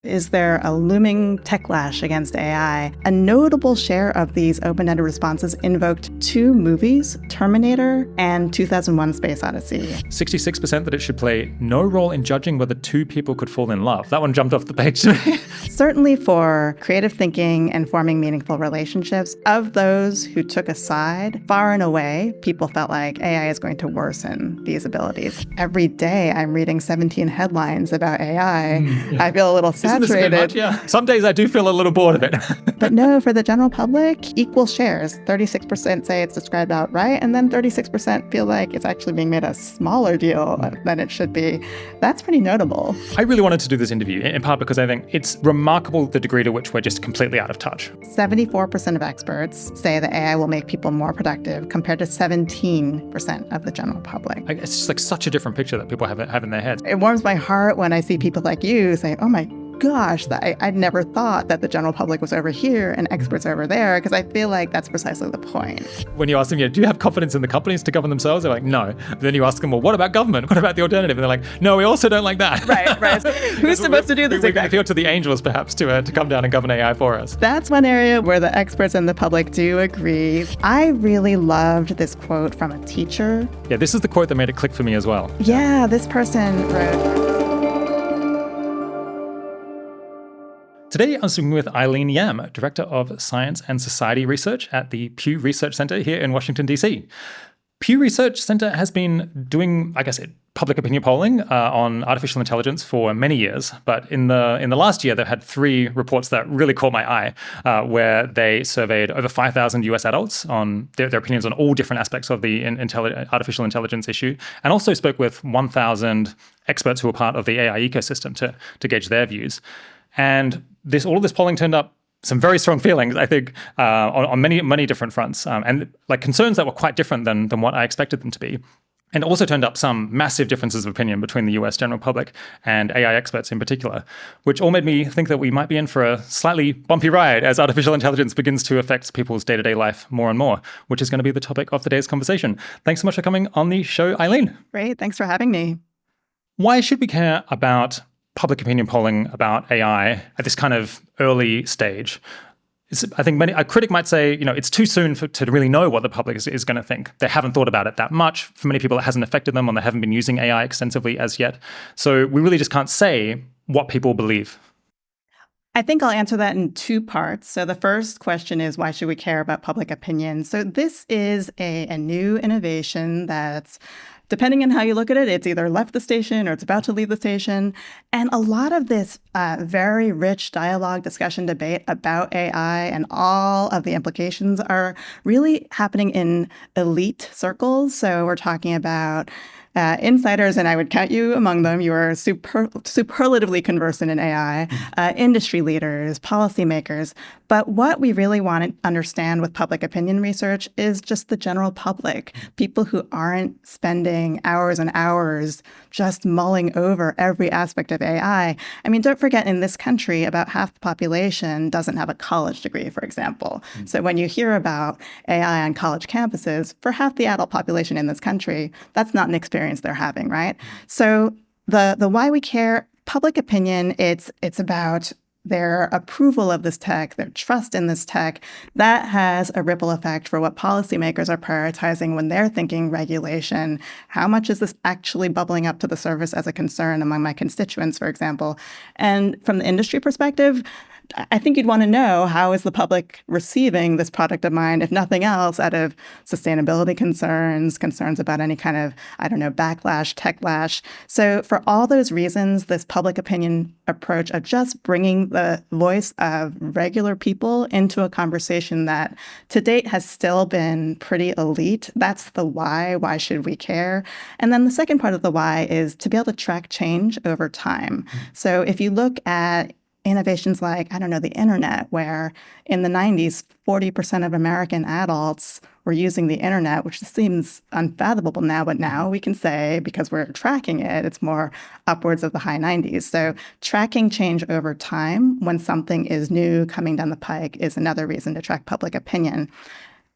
Is there a looming techlash against AI? A notable share of these open-ended responses invoked two movies, Terminator and 2001: Space Odyssey. 66% that it should play no role in judging whether two people could fall in love. That one jumped off the page to me. Certainly for creative thinking and forming meaningful relationships, of those who took a side, far and away, people felt like AI is going to worsen these abilities. Every day I'm reading 17 headlines about AI. I feel a little saturated. Isn't this a bit much? Yeah. Some days I do feel a little bored of it. But no, for the general public, equal shares. 36% say it's described outright, and then 36% feel like it's actually being made a smaller deal than it should be. That's pretty notable. I really wanted to do this interview, in part because I think it's remarkable the degree to which we're just completely out of touch. 74% of experts say that AI will make people more productive compared to 17% of the general public. It's just like such a different picture that people have in their heads. It warms my heart when I see people like you say, oh my gosh, I'd never thought that the general public was over here and experts over there, because I feel like that's precisely the point. When you ask them, do you have confidence in the companies to govern themselves? They're like, no. But then you ask them, well, what about government? What about the alternative? And they're like, no, we also don't like that. Right. Who's supposed to do this? We can appeal to the angels, perhaps, to come down and govern AI for us. That's one area where the experts and the public do agree. I really loved this quote from a teacher. Yeah, this is the quote that made it click for me as well. Yeah, this person wrote... Today, I'm speaking with Eileen Yam, Director of Science and Society Research at the Pew Research Center here in Washington, D.C. Pew Research Center has been doing, public opinion polling on artificial intelligence for many years. But in the last year, they've had 3 reports that really caught my eye, where they surveyed over 5,000 US adults on their opinions on all different aspects of the artificial intelligence issue, and also spoke with 1,000 experts who were part of the AI ecosystem to gauge their views. And all of this polling turned up some very strong feelings, I think, on many different fronts, and like concerns that were quite different than what I expected them to be. And also turned up some massive differences of opinion between the US general public and AI experts in particular, which all made me think that we might be in for a slightly bumpy ride as artificial intelligence begins to affect people's day-to-day life more and more, which is going to be the topic of today's conversation. Thanks so much for coming on the show, Eileen. Great. Thanks for having me. Why should we care about public opinion polling about AI at this kind of early stage? I think a critic might say, it's too soon to really know what the public is going to think. They haven't thought about it that much. For many people, it hasn't affected them, and they haven't been using AI extensively as yet. So we really just can't say what people believe. I think I'll answer that in 2 parts. So the first question is, why should we care about public opinion? So this is a new innovation that's, depending on how you look at it, it's either left the station or it's about to leave the station. And a lot of this very rich dialogue, discussion, debate about AI and all of the implications are really happening in elite circles. So we're talking about insiders, and I would count you among them. You are superlatively conversant in AI, industry leaders, policymakers. But what we really want to understand with public opinion research is just the general public, people who aren't spending hours and hours just mulling over every aspect of AI. I mean, don't forget, in this country, about half the population doesn't have a college degree, for example. So when you hear about AI on college campuses, for half the adult population in this country, that's not an experience they're having, right? So the why we care, public opinion, it's about their approval of this tech, their trust in this tech. That has a ripple effect for what policymakers are prioritizing when they're thinking regulation. How much is this actually bubbling up to the surface as a concern among my constituents, for example? And from the industry perspective, I think you'd want to know, how is the public receiving this product of mine, if nothing else, out of sustainability concerns about any kind of, backlash, techlash. So for all those reasons, this public opinion approach of just bringing the voice of regular people into a conversation that to date has still been pretty elite, that's the why. Why should we care? And then the second part of the why is to be able to track change over time. So if you look at innovations like, the internet, where in the 90s, 40% of American adults were using the internet, which seems unfathomable now, but now we can say, because we're tracking it, it's more upwards of the high 90s. So tracking change over time when something is new coming down the pike is another reason to track public opinion.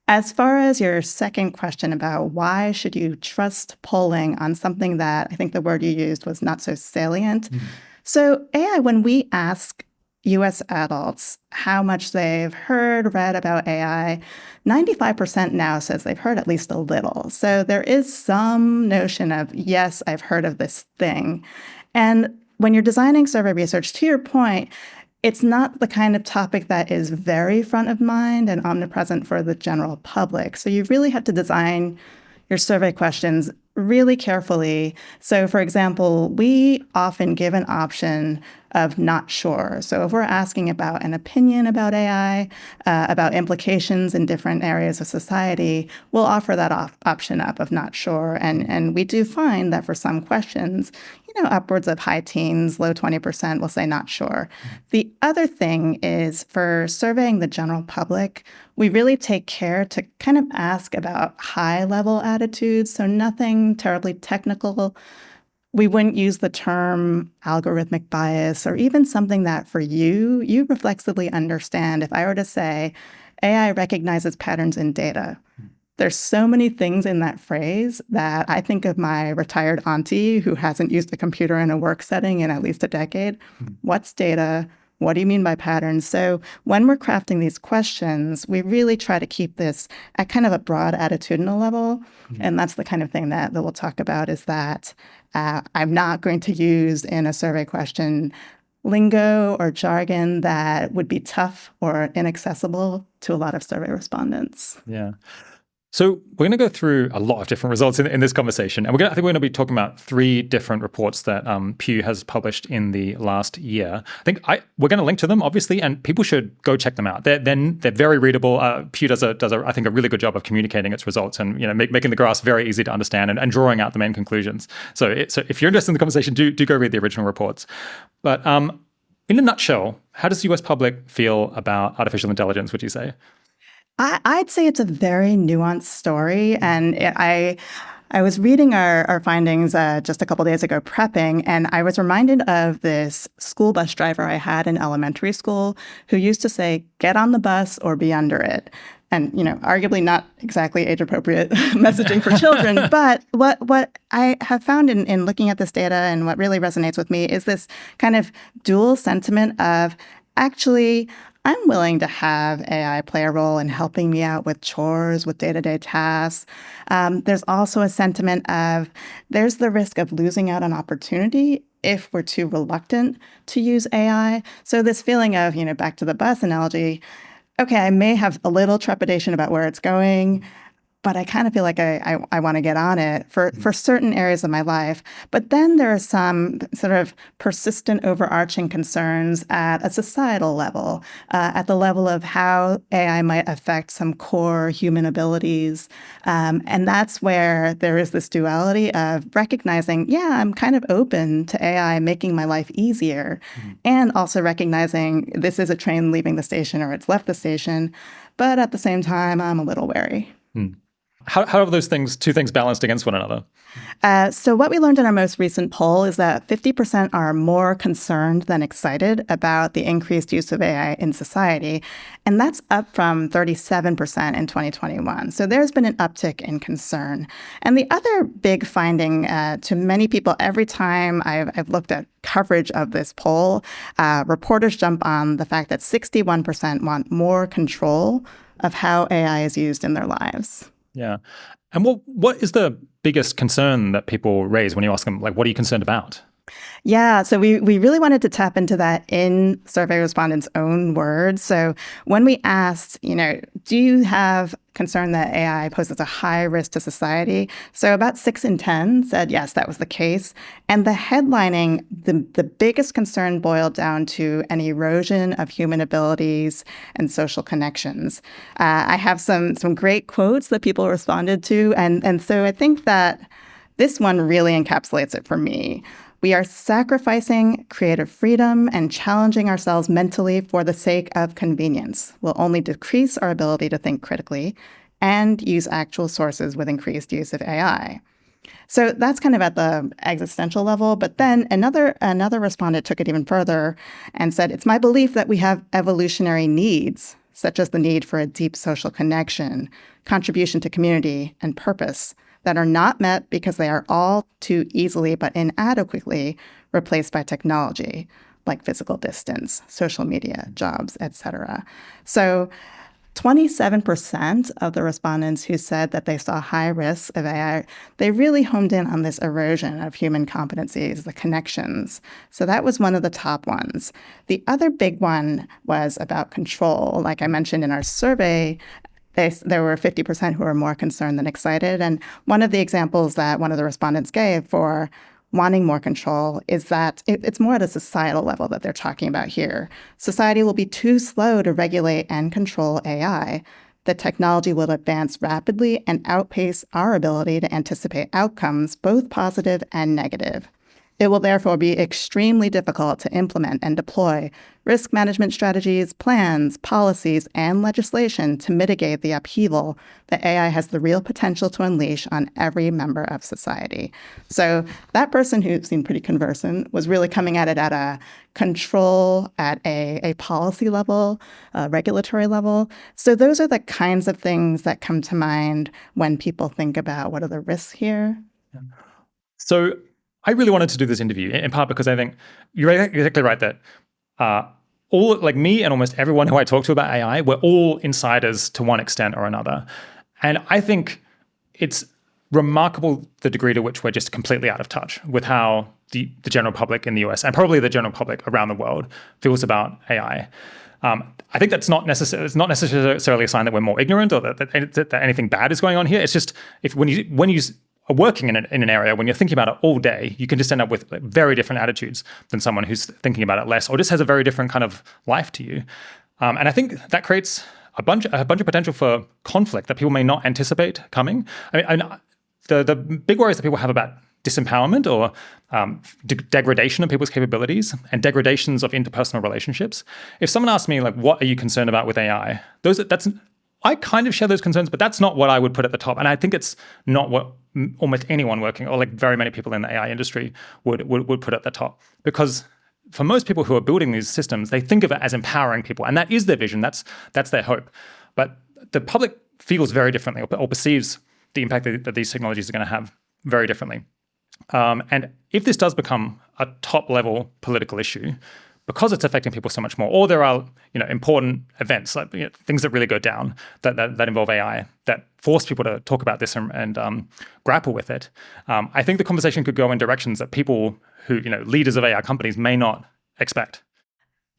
As far as your second question about why should you trust polling on something that I think the word you used was not so salient, So AI, when we ask US adults how much they've heard, read about AI, 95% now says they've heard at least a little. So there is some notion of, yes, I've heard of this thing. And when you're designing survey research, to your point, it's not the kind of topic that is very front of mind and omnipresent for the general public. So you really have to design your survey questions really carefully. So, for example, we often give an option of not sure. So if we're asking about an opinion about AI, about implications in different areas of society, we'll offer that option up of not sure. And we do find that for some questions, upwards of high teens, low 20% will say not sure. The other thing is for surveying the general public, we really take care to kind of ask about high-level attitudes, so nothing terribly technical. We wouldn't use the term algorithmic bias or even something that for you reflexively understand. If I were to say, AI recognizes patterns in data, there's so many things in that phrase that I think of my retired auntie who hasn't used a computer in a work setting in at least a decade. What's data? What do you mean by patterns? So when we're crafting these questions, we really try to keep this at kind of a broad attitudinal level. And that's the kind of thing that we'll talk about is that I'm not going to use in a survey question lingo or jargon that would be tough or inaccessible to a lot of survey respondents. Yeah. So we're going to go through a lot of different results in this conversation. And I think we're going to be talking about 3 different reports that Pew has published in the last year. We're going to link to them, obviously, and people should go check them out. They're very readable. Pew does I think, a really good job of communicating its results and making the graphs very easy to understand and drawing out the main conclusions. So if you're interested in the conversation, do go read the original reports. But in a nutshell, how does the US public feel about artificial intelligence, would you say? I'd say it's a very nuanced story. And I was reading our findings just a couple days ago prepping, and I was reminded of this school bus driver I had in elementary school who used to say, get on the bus or be under it. And, arguably not exactly age-appropriate messaging for children. But what I have found in looking at this data and what really resonates with me is this kind of dual sentiment of actually, I'm willing to have AI play a role in helping me out with chores, with day-to-day tasks. There's also a sentiment of there's the risk of losing out on opportunity if we're too reluctant to use AI. So this feeling of, back to the bus analogy, okay, I may have a little trepidation about where it's going, but I kind of feel like I want to get on it for certain areas of my life. But then there are some sort of persistent overarching concerns at a societal level, at the level of how AI might affect some core human abilities. And that's where there is this duality of recognizing, I'm kind of open to AI making my life easier, and also recognizing this is a train leaving the station or it's left the station. But at the same time, I'm a little wary. How are those two things balanced against one another? So what we learned in our most recent poll is that 50% are more concerned than excited about the increased use of AI in society. And that's up from 37% in 2021. So there's been an uptick in concern. And the other big finding to many people, every time I've looked at coverage of this poll, reporters jump on the fact that 61% want more control of how AI is used in their lives. Yeah. And what is the biggest concern that people raise when you ask them, what are you concerned about? Yeah, so we really wanted to tap into that in survey respondents' own words. So when we asked, do you have concern that AI poses a high risk to society? So about 6 in 10 said yes, that was the case. And the headlining, the biggest concern boiled down to an erosion of human abilities and social connections. I have some great quotes that people responded to. And so I think that this one really encapsulates it for me. We are sacrificing creative freedom and challenging ourselves mentally for the sake of convenience. Will only decrease our ability to think critically and use actual sources with increased use of AI. So that's kind of at the existential level. But then another respondent took it even further and said, it's my belief that we have evolutionary needs, such as the need for a deep social connection, contribution to community, and purpose, that are not met because they are all too easily but inadequately replaced by technology, like physical distance, social media, jobs, etc. So 27% of the respondents who said that they saw high risks of AI, they really homed in on this erosion of human competencies, the connections. So that was one of the top ones. The other big one was about control. Like I mentioned in our survey, there were 50% who were more concerned than excited. And one of the examples that one of the respondents gave for wanting more control is that it's more at a societal level that they're talking about here. Society will be too slow to regulate and control AI. The technology will advance rapidly and outpace our ability to anticipate outcomes, both positive and negative. It will therefore be extremely difficult to implement and deploy risk management strategies, plans, policies, and legislation to mitigate the upheaval that AI has the real potential to unleash on every member of society. So that person who seemed pretty conversant was really coming at it at a control, at a policy level, a regulatory level. So those are the kinds of things that come to mind when people think about what are the risks here. So I really wanted to do this interview, in part because I think you're exactly right that all, like me and almost everyone who I talk to about AI, we're all insiders to one extent or another. And I think it's remarkable the degree to which we're just completely out of touch with how the general public in the US and probably the general public around the world feels about AI. I think it's not necessarily a sign that we're more ignorant or that anything bad is going on here. It's just when you are working in an area, when you're thinking about it all day, you can just end up with very different attitudes than someone who's thinking about it less or just has a very different kind of life to you. And I think that creates a bunch of potential for conflict that people may not anticipate coming. I mean, the big worries that people have about disempowerment or degradation of people's capabilities and degradations of interpersonal relationships. If someone asks me, like, what are you concerned about with AI? I kind of share those concerns, but that's not what I would put at the top. And I think it's not what almost anyone working, or like very many people in the AI industry would put at the top. Because for most people who are building these systems, they think of it as empowering people. And that is their vision. That's their hope. But the public feels very differently or perceives the impact that these technologies are going to have very differently. And if this does become a top-level political issue, because it's affecting people so much more, or there are important events, like things that really go down that involve AI, that force people to talk about this and grapple with it, I think the conversation could go in directions that people who, leaders of AI companies may not expect.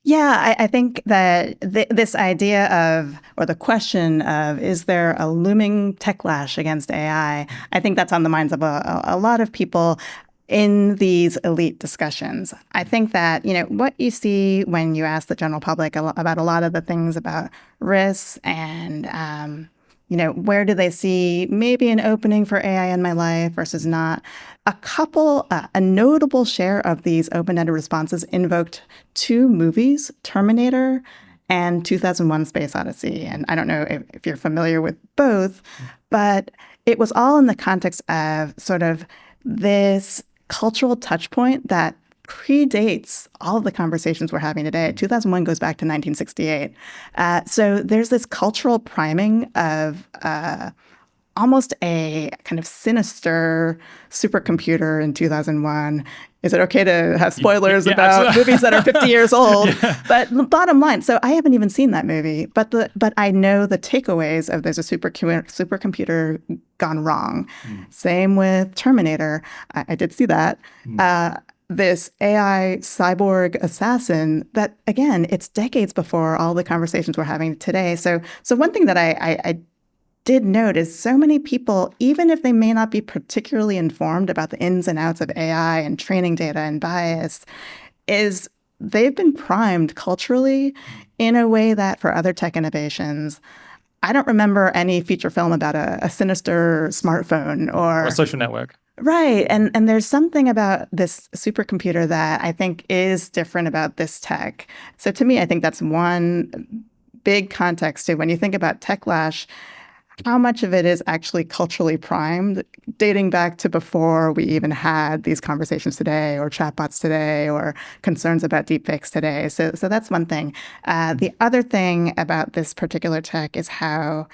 Yeah, I think that this idea of, or the question of, is there a looming techlash against AI? I think that's on the minds of a lot of people in these elite discussions. I think that, what you see when you ask the general public about a lot of the things about risks and, where do they see maybe an opening for AI in my life versus not, a notable share of these open-ended responses invoked two movies, Terminator and 2001: Space Odyssey. And I don't know if you're familiar with both, but it was all in the context of sort of this cultural touch point that predates all of the conversations we're having today. 2001 goes back to 1968. So there's this cultural priming of almost a kind of sinister supercomputer in 2001. Is it okay to have spoilers about absolutely. Movies that are 50 years old? Yeah. But bottom line, so I haven't even seen that movie, but I know the takeaways of there's a supercomputer gone wrong. Same with Terminator. I did see that. This AI cyborg assassin that, again, it's decades before all the conversations we're having today. So one thing that I did note is so many people, even if they may not be particularly informed about the ins and outs of AI and training data and bias, is they've been primed culturally in a way that for other tech innovations, I don't remember any feature film about a sinister smartphone or a social network. Right. And there's something about this supercomputer that I think is different about this tech. So to me, I think that's one big context to when you think about techlash, how much of it is actually culturally primed, dating back to before we even had these conversations today or chatbots today or concerns about deepfakes today. So that's one thing. The other thing about this particular tech is how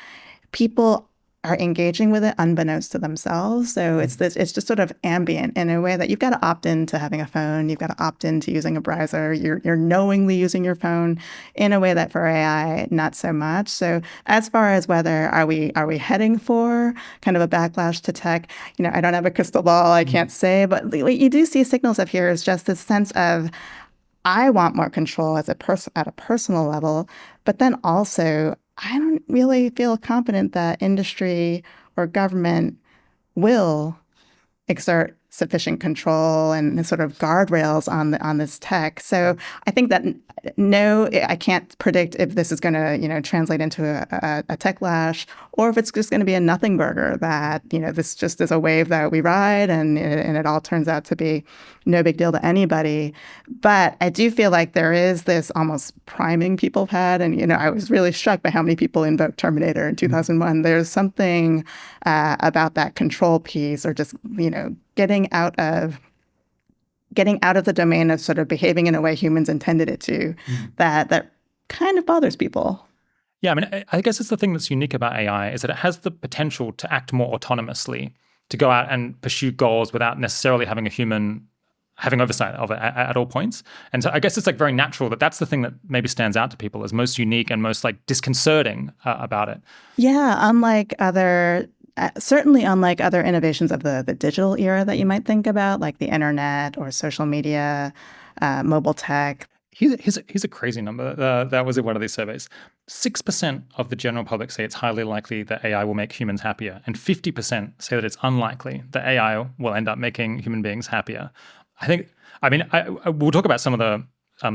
people are engaging with it unbeknownst to themselves. So it's just sort of ambient in a way that you've got to opt into having a phone. You've got to opt into using a browser. You're knowingly using your phone in a way that for AI, not so much. So as far as whether are we heading for kind of a backlash to tech, I don't have a crystal ball. I can't say, but what you do see signals of here is just this sense of I want more control at a personal level, but then also I don't really feel confident that industry or government will exert sufficient control and sort of guardrails on this tech. So I think that no, I can't predict if this is going to translate into a techlash, or if it's just going to be a nothing burger that this just is a wave that we ride and it all turns out to be no big deal to anybody. But I do feel like there is this almost priming people have had, and I was really struck by how many people invoked Terminator in 2001. There's something about that control piece, or just getting out of the domain of sort of behaving in a way humans intended it to, that kind of bothers people. Yeah, I mean, I guess it's the thing that's unique about AI is that it has the potential to act more autonomously, to go out and pursue goals without necessarily having a human having oversight of it at all points. And so I guess it's like very natural that's the thing that maybe stands out to people as most unique and most like disconcerting about it. Yeah, certainly unlike other innovations of the digital era that you might think about, like the internet or social media, mobile tech. Here's a crazy number that was in one of these surveys. 6% of the general public say it's highly likely that AI will make humans happier, and 50% say that it's unlikely that AI will end up making human beings happier. We'll talk about some of the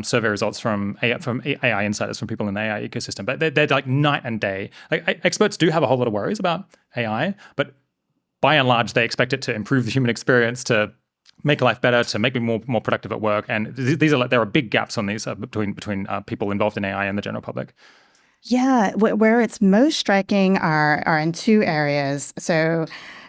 survey results from AI insiders, from people in the AI ecosystem, but they're like night and day. Like, experts do have a whole lot of worries about AI, but by and large, they expect it to improve the human experience, to make life better, to make me more productive at work. And there are big gaps on these between people involved in AI and the general public. Yeah, where it's most striking are in two areas. So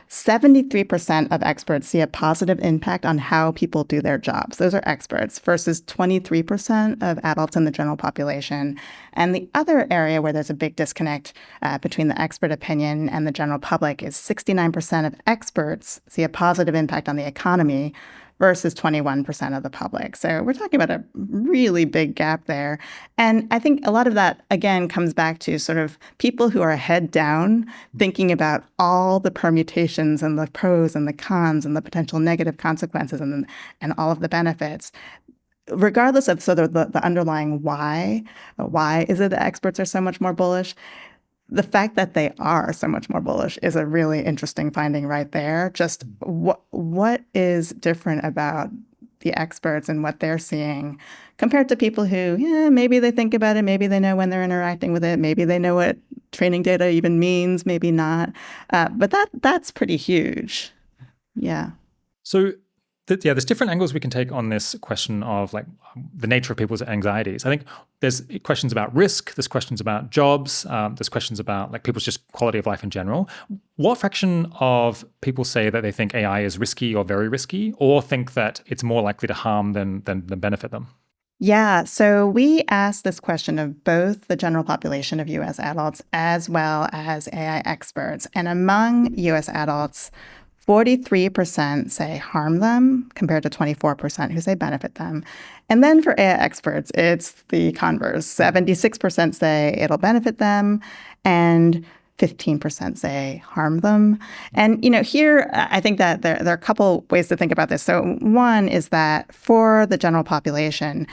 73% of experts see a positive impact on how people do their jobs. Those are experts versus 23% of adults in the general population. And the other area where there's a big disconnect between the expert opinion and the general public is 69% of experts see a positive impact on the economy versus 21% of the public. So we're talking about a really big gap there. And I think a lot of that, again, comes back to sort of people who are head down, thinking about all the permutations and the pros and the cons and the potential negative consequences and all of the benefits. Regardless of sort of the underlying why is it that experts are so much more bullish? The fact that they are so much more bullish is a really interesting finding right there. Just what is different about the experts and what they're seeing compared to people who, maybe they think about it, maybe they know when they're interacting with it, maybe they know what training data even means, maybe not. But that's pretty huge. Yeah. So there's different angles we can take on this question of like the nature of people's anxieties. I think there's questions about risk, there's questions about jobs, there's questions about like people's just quality of life in general. What fraction of people say that they think AI is risky or very risky, or think that it's more likely to harm than benefit them? Yeah, so we asked this question of both the general population of U.S. adults as well as AI experts. And among U.S. adults, 43% say harm them compared to 24% who say benefit them. And then for AI experts, it's the converse. 76% say it'll benefit them and 15% say harm them. And, here I think that there are a couple ways to think about this. So one is that for the general population,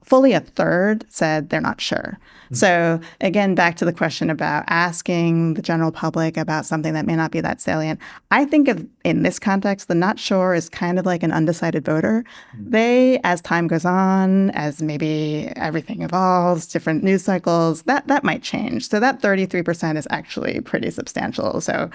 fully a third said they're not sure. So again, back to the question about asking the general public about something that may not be that salient. I think of, in this context, the not sure is kind of like an undecided voter. They, as time goes on, as maybe everything evolves, different news cycles, that might change. So that 33% is actually pretty substantial. So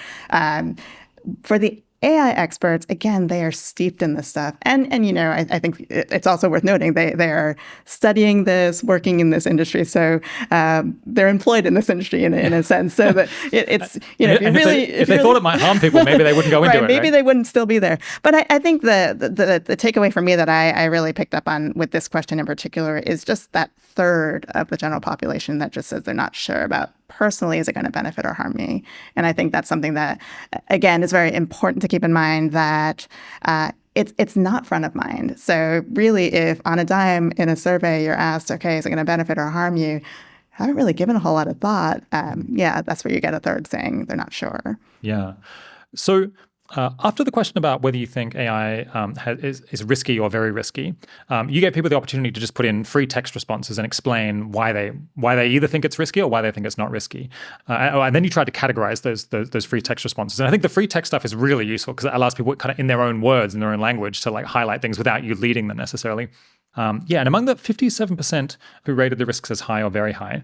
for the AI experts, again, they are steeped in this stuff. And I think it's also worth noting they are studying this, working in this industry. So they're employed in this industry in a sense. So that it's, if they thought it might harm people, maybe they wouldn't go into it. Maybe they wouldn't still be there. But I think the takeaway for me that I really picked up on with this question in particular is just that third of the general population that just says they're not sure about personally, is it going to benefit or harm me? And I think that's something that, again, is very important to keep in mind, that it's not front of mind. So really, if on a dime in a survey you're asked, okay, is it going to benefit or harm you? I haven't really given a whole lot of thought. That's where you get a third saying they're not sure. Yeah. So after the question about whether you think AI is risky or very risky, you gave people the opportunity to just put in free text responses and explain why they either think it's risky or why they think it's not risky. And then you tried to categorize those free text responses. And I think the free text stuff is really useful because it allows people kind of in their own words, in their own language, to like highlight things without you leading them necessarily. And among the 57% who rated the risks as high or very high,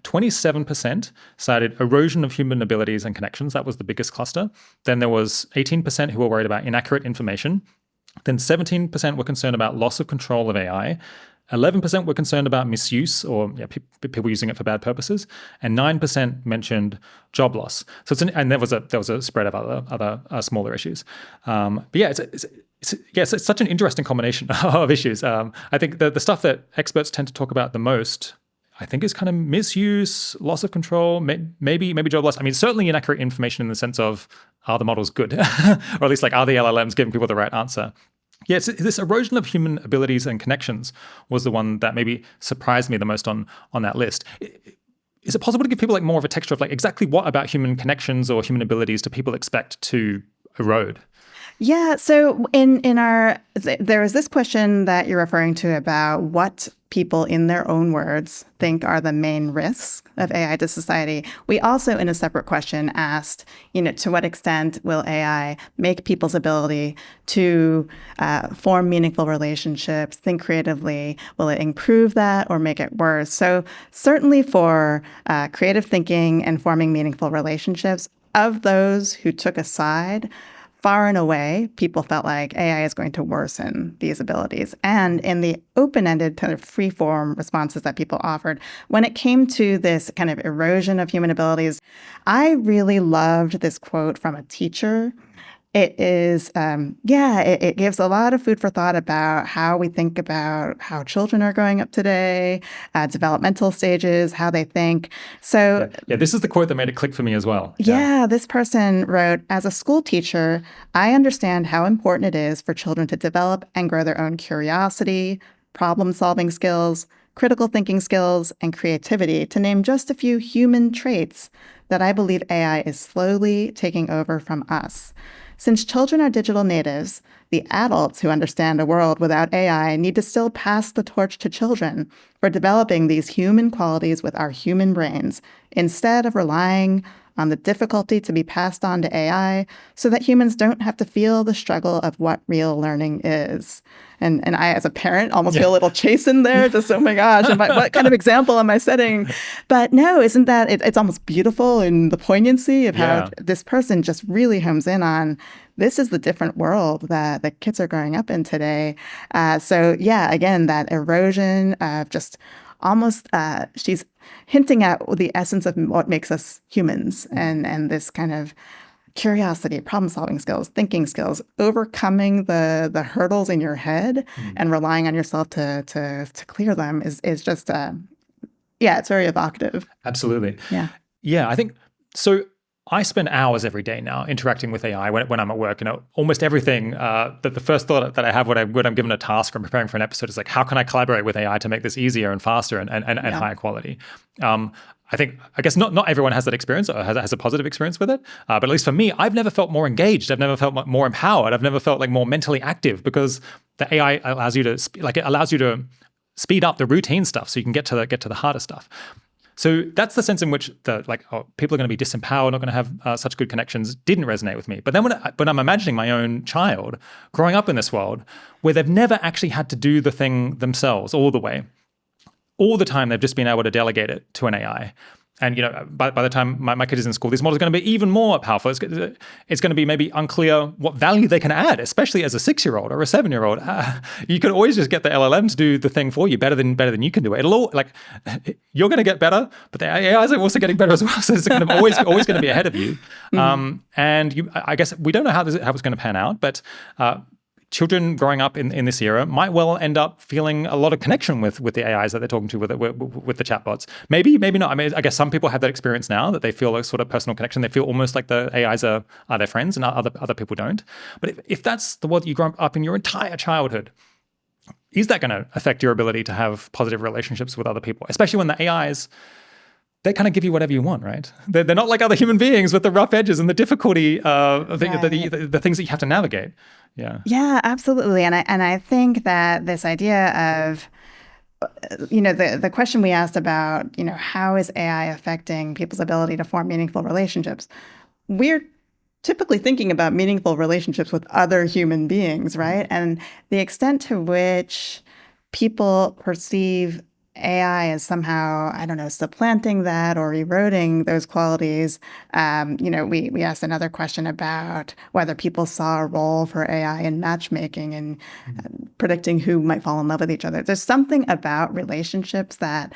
27% cited erosion of human abilities and connections. That was the biggest cluster. Then there was 18% who were worried about inaccurate information. Then 17% were concerned about loss of control of AI. 11% were concerned about misuse or people using it for bad purposes, and 9% mentioned job loss. So and there was a spread of other smaller issues. It's such an interesting combination of issues. I think the stuff that experts tend to talk about the most, I think, is kind of misuse, loss of control, maybe job loss. I mean, certainly inaccurate information in the sense of, are the models good? Or at least, like, are the LLMs giving people the right answer? Yeah, this erosion of human abilities and connections was the one that maybe surprised me the most on that list. Is it possible to give people like more of a texture of like exactly what about human connections or human abilities do people expect to erode? Yeah. So there is this question that you're referring to about what people in their own words think are the main risks of AI to society. We also, in a separate question, asked, to what extent will AI make people's ability to form meaningful relationships, think creatively? Will it improve that or make it worse? So certainly for creative thinking and forming meaningful relationships, of those who took a side, far and away, people felt like AI is going to worsen these abilities. And in the open-ended kind of free-form responses that people offered, when it came to this kind of erosion of human abilities, I really loved this quote from a teacher. It is, it gives a lot of food for thought about how we think about how children are growing up today, developmental stages, how they think. So this is the quote that made it click for me as well. This person wrote, as a school teacher, I understand how important it is for children to develop and grow their own curiosity, problem-solving skills, critical thinking skills, and creativity, to name just a few human traits that I believe AI is slowly taking over from us. Since children are digital natives, the adults who understand a world without AI need to still pass the torch to children for developing these human qualities with our human brains, instead of relying on the difficulty to be passed on to AI so that humans don't have to feel the struggle of what real learning is. And I, as a parent, almost feel a little chastened there, just, oh my gosh, what kind of example am I setting? But no, isn't that, it's almost beautiful in the poignancy of how this person just really homes in on, this is the different world that the kids are growing up in today. Again, that erosion of just almost, she's hinting at the essence of what makes us humans, and this kind of curiosity, problem-solving skills, thinking skills, overcoming the hurdles in your head and relying on yourself to clear them is just, it's very evocative. Absolutely. Yeah. I think so. I spend hours every day now interacting with AI when I'm at work. Almost everything that the first thought that I have when I'm given a task or I'm preparing for an episode is like, how can I collaborate with AI to make this easier and faster and higher quality? I guess not everyone has that experience or has a positive experience with it. But at least for me, I've never felt more engaged. I've never felt more empowered. I've never felt like more mentally active because the AI allows you to speed up the routine stuff so you can get to the harder stuff. So that's the sense in which people are going to be disempowered, not going to have such good connections, didn't resonate with me. But then when I'm imagining my own child growing up in this world where they've never actually had to do the thing themselves all the way, all the time they've just been able to delegate it to an AI. And by the time my kid is in school, these models are going to be even more powerful. It's going to be maybe unclear what value they can add, especially as a 6-year-old or a 7-year-old. You could always just get the LLM to do the thing for you better than you can do it. You're going to get better, but the AIs are also getting better as well. So it's kind of always going to be ahead of you. I guess we don't know how it's going to pan out, but children growing up in this era might well end up feeling a lot of connection with the AIs that they're talking to with the chatbots. Maybe not. I mean, I guess some people have that experience now, that they feel a sort of personal connection. They feel almost like the AIs are their friends and other people don't. But if that's the world that you grew up in your entire childhood, is that going to affect your ability to have positive relationships with other people? Especially when the AIs, they kind of give you whatever you want, right? They're not like other human beings with the rough edges and the difficulty of the things that you have to navigate. Yeah. Yeah, absolutely. And I think that this idea of, the question we asked about, how is AI affecting people's ability to form meaningful relationships? We're typically thinking about meaningful relationships with other human beings, right? And the extent to which people perceive AI as somehow, I don't know, supplanting that or eroding those qualities. We asked another question about whether people saw a role for AI in matchmaking and predicting who might fall in love with each other. There's something about relationships that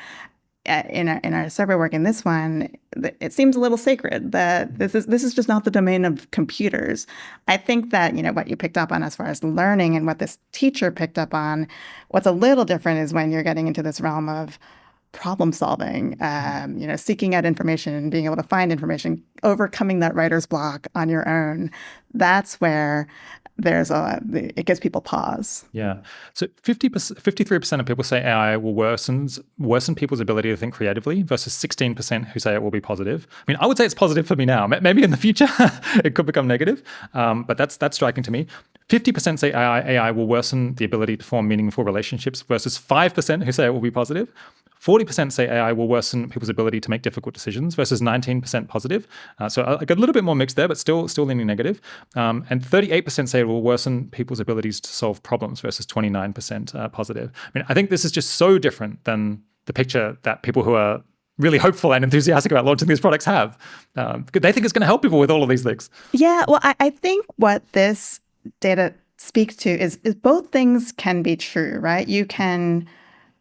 in our survey work in this one, it seems a little sacred, that this is just not the domain of computers. I think that, what you picked up on as far as learning and what this teacher picked up on, what's a little different is when you're getting into this realm of problem solving, seeking out information and being able to find information, overcoming that writer's block on your own. That's where it gives people pause. Yeah. So 53% of people say AI will worsen people's ability to think creatively versus 16% who say it will be positive. I mean, I would say it's positive for me now. Maybe in the future it could become negative, but that's striking to me. 50% say AI will worsen the ability to form meaningful relationships versus 5% who say it will be positive. 40% say AI will worsen people's ability to make difficult decisions versus 19% positive. So a little bit more mixed there, but still leaning negative. And 38% say it will worsen people's abilities to solve problems versus 29% positive. I mean, I think this is just so different than the picture that people who are really hopeful and enthusiastic about launching these products have. They think it's going to help people with all of these things. Yeah, well, I think what this data speaks to is both things can be true, right? You can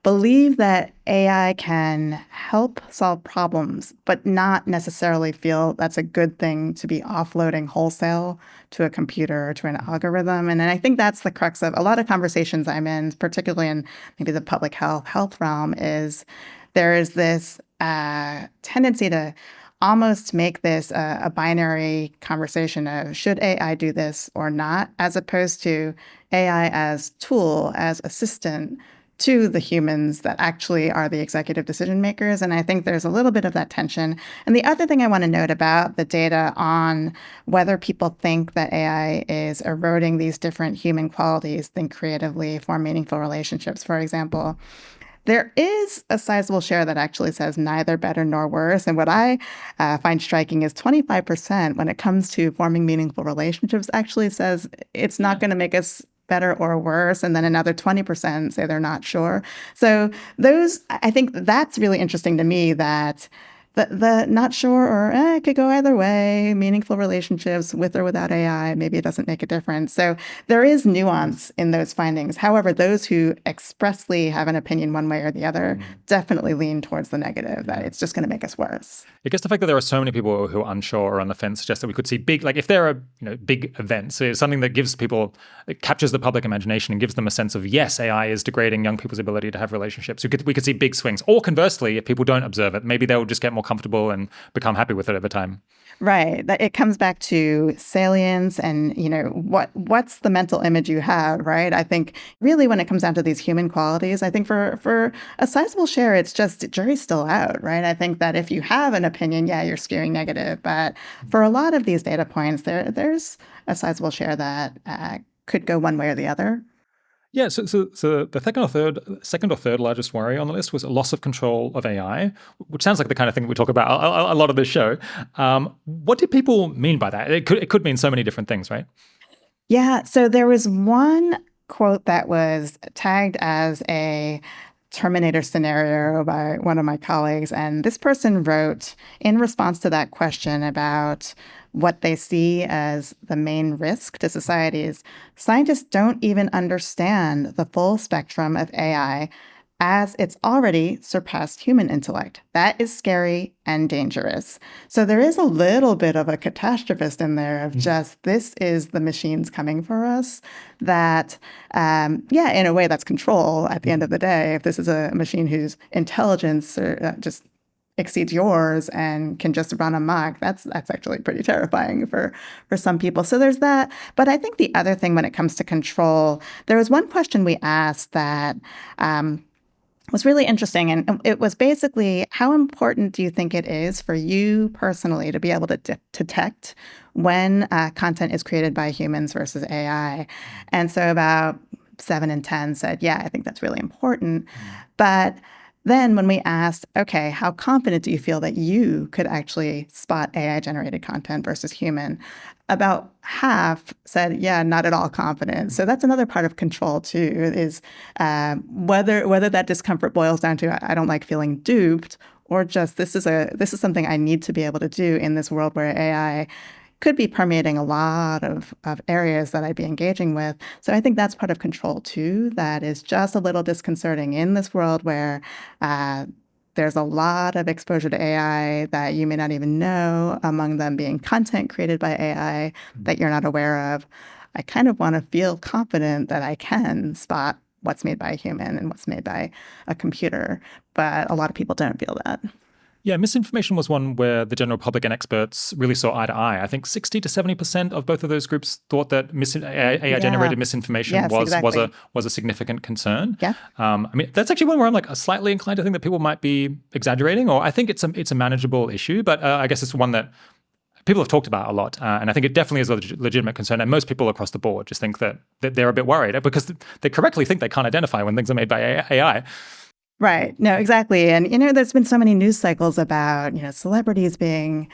believe that AI can help solve problems, but not necessarily feel that's a good thing to be offloading wholesale to a computer or to an algorithm. And then I think that's the crux of a lot of conversations I'm in, particularly in maybe the public health realm, is there is this tendency to almost make this a binary conversation of should AI do this or not, as opposed to AI as tool, as assistant to the humans that actually are the executive decision makers. And I think there's a little bit of that tension. And the other thing I want to note about the data on whether people think that AI is eroding these different human qualities, think creatively, form meaningful relationships, for example, there is a sizable share that actually says neither better nor worse. And what I find striking is 25% when it comes to forming meaningful relationships actually says it's not going to make us better or worse, and then another 20% say they're not sure. So I think that's really interesting to me, that the not sure or it could go either way, meaningful relationships with or without AI, maybe it doesn't make a difference. So there is nuance in those findings. However, those who expressly have an opinion one way or the other definitely lean towards the negative, that it's just going to make us worse. I guess the fact that there are so many people who are unsure or on the fence suggests that we could see big, like if there are big events, so something that it captures the public imagination and gives them a sense of, yes, AI is degrading young people's ability to have relationships. We could see big swings. Or conversely, if people don't observe it, maybe they'll just get more comfortable and become happy with it over time. Right. It comes back to salience and, what's the mental image you have, right? I think really when it comes down to these human qualities, I think for a sizable share, it's just jury's still out, right? I think that if you have an opinion, yeah, you're skewing negative. But for a lot of these data points, there's a sizable share that could go one way or the other. Yeah, so the second or third largest worry on the list was a loss of control of AI, which sounds like the kind of thing that we talk about a lot of this show. What did people mean by that? It could mean so many different things, right? Yeah, so there was one quote that was tagged as a Terminator scenario by one of my colleagues, and this person wrote in response to that question about what they see as the main risk to society is scientists don't even understand the full spectrum of AI as it's already surpassed human intellect. That is scary and dangerous. So there is a little bit of a catastrophist in there of just, this is the machines coming for us that, in a way that's control at the end of the day. If this is a machine whose intelligence just exceeds yours and can just run amok, that's actually pretty terrifying for some people. So there's that. But I think the other thing when it comes to control, there was one question we asked that was really interesting. And it was basically, how important do you think it is for you personally to be able to detect when content is created by humans versus AI? And so about 7 in 10 said, yeah, I think that's really important. But then when we asked, okay, how confident do you feel that you could actually spot AI-generated content versus human? About half said, yeah, not at all confident. So that's another part of control too, is whether that discomfort boils down to, I don't like feeling duped, or just this is something I need to be able to do in this world where AI could be permeating a lot of areas that I'd be engaging with. So I think that's part of control too, that is just a little disconcerting in this world where there's a lot of exposure to AI that you may not even know, among them being content created by AI that you're not aware of. I kind of want to feel confident that I can spot what's made by a human and what's made by a computer. But a lot of people don't feel that. Yeah, misinformation was one where the general public and experts really saw eye to eye. I think 60 to 70% of both of those groups thought that AI-generated misinformation was a significant concern. Yeah. I mean, that's actually one where I'm like slightly inclined to think that people might be exaggerating, or I think it's a manageable issue, but I guess it's one that people have talked about a lot, and I think it definitely is a legitimate concern. And most people across the board just think that they're a bit worried because they correctly think they can't identify when things are made by AI. Right. No, exactly. And, there's been so many news cycles about, celebrities being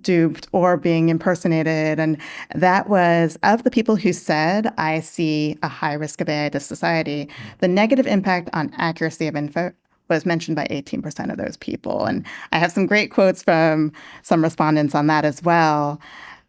duped or being impersonated. And that was, of the people who said, I see a high risk of AI to society, the negative impact on accuracy of info was mentioned by 18% of those people. And I have some great quotes from some respondents on that as well.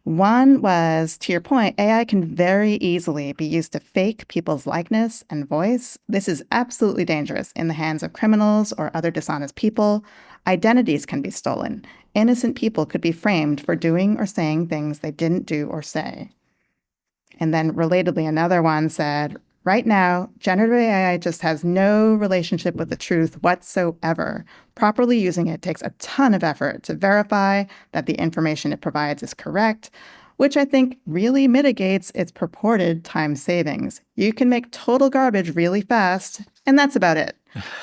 One was, to your point, AI can very easily be used to fake people's likeness and voice. This is absolutely dangerous in the hands of criminals or other dishonest people. Identities can be stolen. Innocent people could be framed for doing or saying things they didn't do or say. And then relatedly, another one said, right now, generative AI just has no relationship with the truth whatsoever. Properly using it takes a ton of effort to verify that the information it provides is correct, which I think really mitigates its purported time savings. You can make total garbage really fast, and that's about it.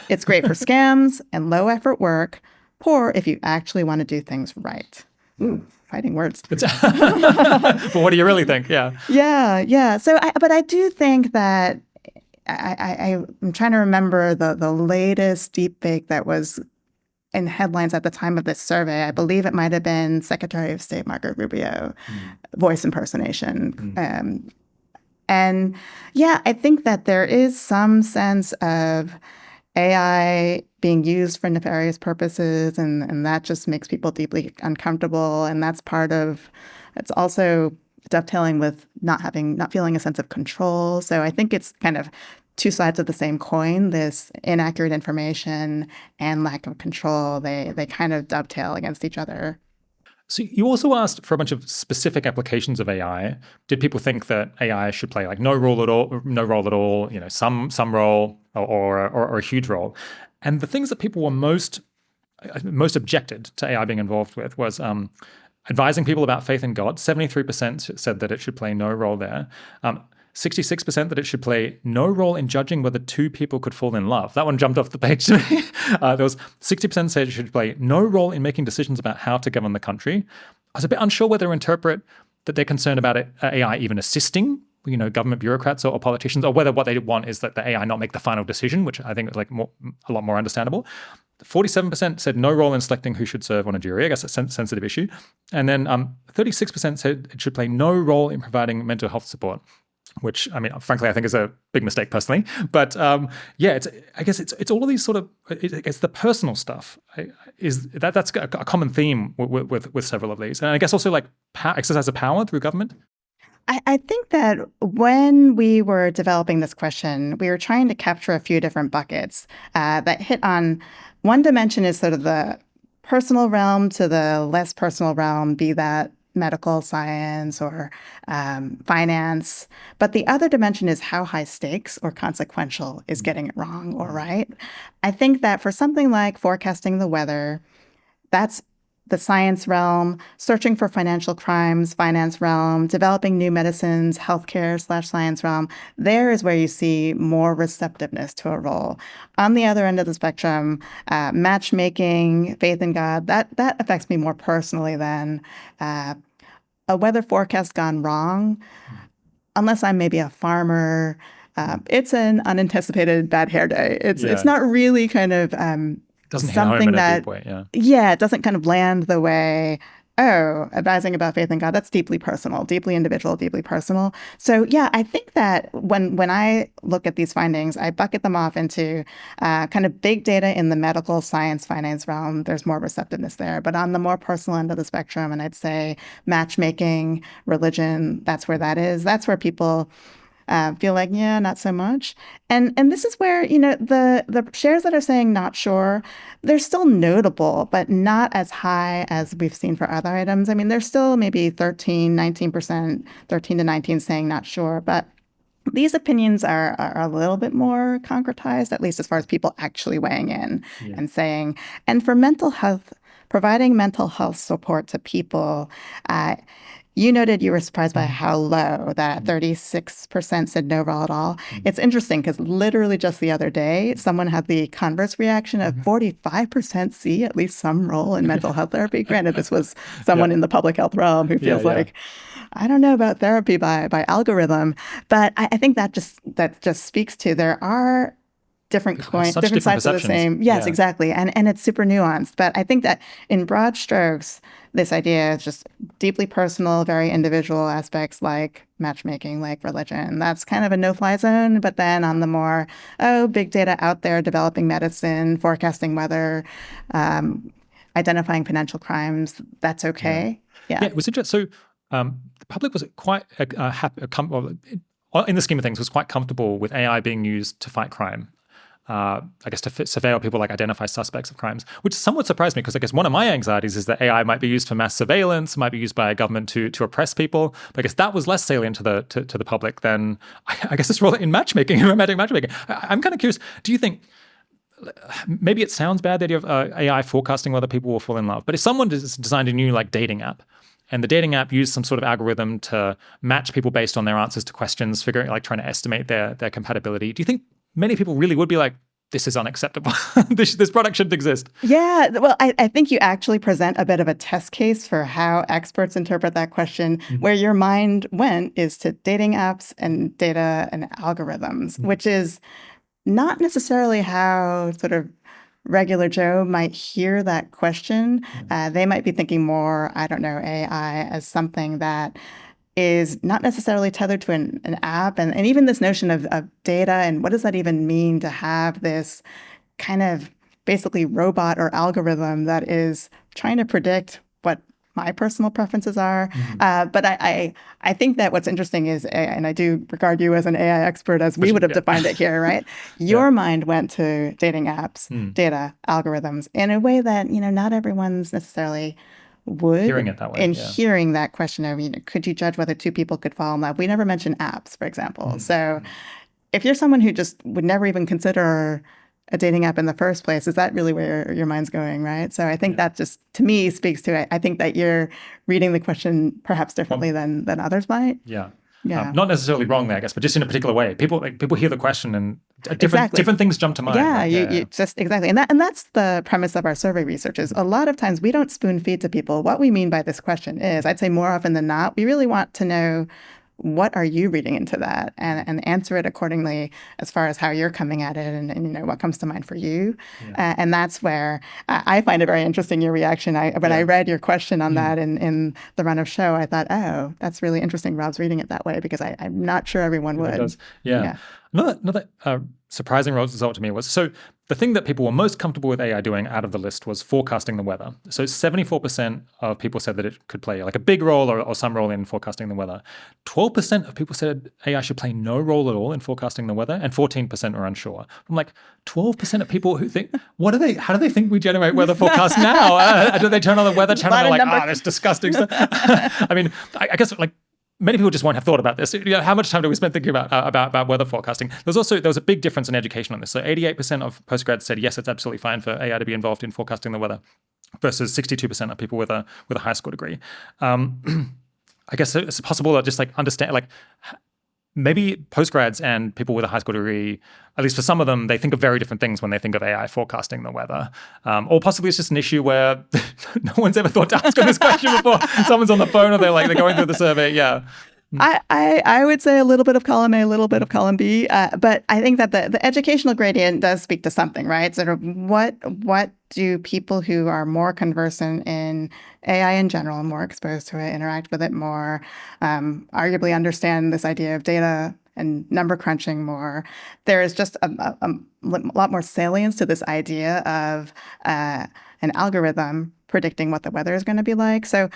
It's great for scams and low-effort work, poor if you actually want to do things right. Ooh. Fighting words. But what do you really think? Yeah. Yeah. So, but I do think that I'm trying to remember the latest deepfake that was in headlines at the time of this survey. I believe it might have been Secretary of State Marco Rubio, voice impersonation. And yeah, I think that there is some sense of AI being used for nefarious purposes, and that just makes people deeply uncomfortable. And that's it's also dovetailing with not feeling a sense of control. So I think it's kind of two sides of the same coin, this inaccurate information and lack of control. They kind of dovetail against each other. So you also asked for a bunch of specific applications of AI. Did people think that AI should play like no role at all, some role or a huge role? And the things that people were most objected to AI being involved with was advising people about faith in God. 73% said that it should play no role there. 66% that it should play no role in judging whether two people could fall in love. That one jumped off the page to me. There was 60% said it should play no role in making decisions about how to govern the country. I was a bit unsure whether to interpret that they're concerned about AI even assisting, government bureaucrats or politicians, or whether what they want is that the AI not make the final decision, which I think is like a lot more understandable. 47% said no role in selecting who should serve on a jury. I guess it's a sensitive issue. And then 36% said it should play no role in providing mental health support, which, I mean, frankly, I think is a big mistake personally. But I guess it's all of these sort of, it's the personal stuff. That's a common theme with several of these. And I guess also like exercise of power through government. I think that when we were developing this question, we were trying to capture a few different buckets that hit on one dimension is sort of the personal realm to the less personal realm, be that medical science or finance. But the other dimension is how high stakes or consequential is getting it wrong or right. I think that for something like forecasting the weather, that's the science realm, searching for financial crimes, finance realm, developing new medicines, healthcare/science realm. There is where you see more receptiveness to a role. On the other end of the spectrum, matchmaking, faith in God, that affects me more personally than a weather forecast gone wrong. Unless I'm maybe a farmer, it's an unanticipated bad hair day. It's not really kind of Doesn't hit home something in a that, deep way, it doesn't kind of land the way, advising about faith in God, that's deeply personal, deeply individual, deeply personal. So yeah, I think that when I look at these findings, I bucket them off into kind of big data in the medical science finance realm. There's more receptiveness there. But on the more personal end of the spectrum, and I'd say matchmaking, religion, that's where that is. That's where people feel like, yeah, not so much. And this is where, the shares that are saying not sure, they're still notable, but not as high as we've seen for other items. I mean, there's still maybe 19%, 13 to 19 saying not sure, but these opinions are a little bit more concretized, at least as far as people actually weighing in and saying. And for mental health, providing mental health support to people, you noted you were surprised by how low that 36% said no role at all. It's interesting because literally just the other day, someone had the converse reaction of 45% see at least some role in mental health therapy. Granted, this was someone in the public health realm who feels like, I don't know about therapy by algorithm, but I think that just speaks to there are different coins, different sides of the same. Yes, exactly. And it's super nuanced. But I think that in broad strokes, this idea is just deeply personal, very individual aspects like matchmaking, like religion. That's kind of a no-fly zone. But then on the more, big data out there, developing medicine, forecasting weather, identifying financial crimes, that's okay. Yeah. It was interesting. So the public was quite happy, in the scheme of things, was quite comfortable with AI being used to fight crime. I guess to surveil people, like identify suspects of crimes, which somewhat surprised me because I guess one of my anxieties is that AI might be used for mass surveillance, might be used by a government to oppress people. But I guess that was less salient to the public than I guess this role in matchmaking, romantic matchmaking. I'm kind of curious. Do you think maybe it sounds bad, the idea of AI forecasting whether people will fall in love, but if someone designed a new dating app, and the dating app used some sort of algorithm to match people based on their answers to questions, trying to estimate their compatibility, do you think many people really would be like, this is unacceptable. this product shouldn't exist? Yeah, well, I think you actually present a bit of a test case for how experts interpret that question. Where your mind went is to dating apps and data and algorithms, which is not necessarily how sort of regular Joe might hear that question. They might be thinking more, I don't know, AI as something that is not necessarily tethered to an app. And even this notion of data and what does that even mean to have this kind of basically robot or algorithm that is trying to predict what my personal preferences are. But I think that what's interesting is, and I do regard you as an AI expert as we would have defined it here, right? Your mind went to dating apps, data, algorithms in a way that, not everyone's necessarily would. Hearing it that way. Hearing that question of, could you judge whether two people could fall in love? We never mentioned apps, for example. So if you're someone who just would never even consider a dating app in the first place, is that really where your mind's going, right? So I think that just, to me, speaks to it. I think that you're reading the question perhaps differently than others might. Yeah. Not necessarily wrongly, I guess, but just in a particular way. People hear the question and different things jump to mind. Yeah, you just exactly. And that's the premise of our survey research is a lot of times we don't spoon feed to people what we mean by this question is. I'd say more often than not, we really want to know, what are you reading into that, and answer it accordingly as far as how you're coming at it and what comes to mind for you. And that's where I find it very interesting, your reaction. When I read your question on that in the run of show, I thought, oh, that's really interesting. Rob's reading it that way because I'm not sure everyone would. It does. Yeah. Another surprising result to me was, so the thing that people were most comfortable with AI doing out of the list was forecasting the weather. So 74% of people said that it could play like a big role or some role in forecasting the weather. 12% of people said AI should play no role at all in forecasting the weather, and 14% are unsure. I'm like, 12% of people who think, how do they think we generate weather forecasts now? Do they turn on the weather channel and they're like, that's disgusting stuff? I mean, I guess like, many people just won't have thought about this. How much time do we spend thinking about weather forecasting? There was a big difference in education on this. So 88% of postgrads said yes, it's absolutely fine for AI to be involved in forecasting the weather, versus 62% of people with a high school degree. I guess it's possible to just like understand like maybe postgrads and people with a high school degree, at least for some of them, they think of very different things when they think of AI forecasting the weather. Or possibly it's just an issue where no one's ever thought to ask them this question before. Someone's on the phone or they're going through the survey. Yeah. I would say a little bit of column A, a little bit of column B, but I think that the educational gradient does speak to something, right? Sort of what do people who are more conversant in AI in general, more exposed to it, interact with it more, arguably understand this idea of data and number crunching more. There is just a lot more salience to this idea of an algorithm predicting what the weather is going to be like. So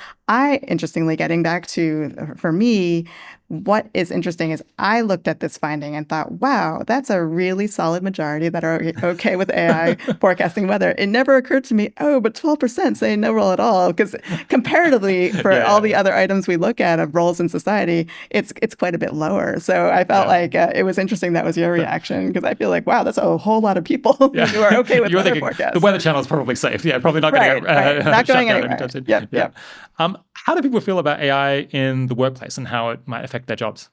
interestingly, getting back to, for me, what is interesting is I looked at this finding and thought, wow, that's a really solid majority that are okay with AI forecasting weather. It never occurred to me, but 12% say no role at all, because comparatively for all the other items we look at of roles in society, it's quite a bit lower. So I felt like it was interesting that was your reaction, because I feel like, wow, that's a whole lot of people who are okay with weather forecasts. The Weather Channel is probably safe. Yeah, probably not going to not going anywhere. Yep. How do people feel about AI in the workplace and how it might affect their jobs?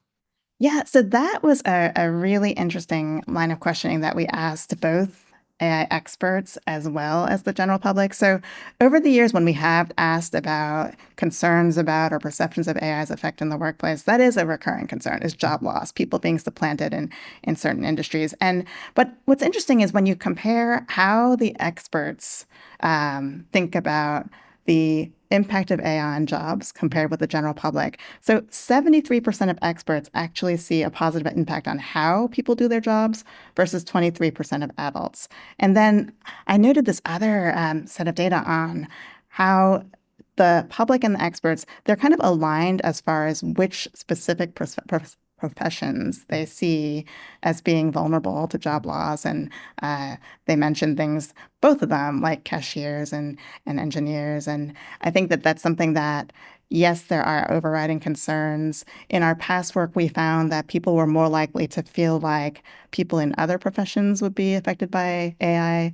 Yeah, so that was a really interesting line of questioning that we asked both AI experts as well as the general public. So over the years, when we have asked about concerns about or perceptions of AI's effect in the workplace, that is a recurring concern, is job loss, people being supplanted in certain industries. But what's interesting is when you compare how the experts think about the impact of AI on jobs compared with the general public. So 73% of experts actually see a positive impact on how people do their jobs versus 23% of adults. And then I noted this other set of data on how the public and the experts, they're kind of aligned as far as which specific professions they see as being vulnerable to job loss. And they mentioned things, both of them, like cashiers and engineers. And I think that that's something that, yes, there are overriding concerns. In our past work, we found that people were more likely to feel like people in other professions would be affected by AI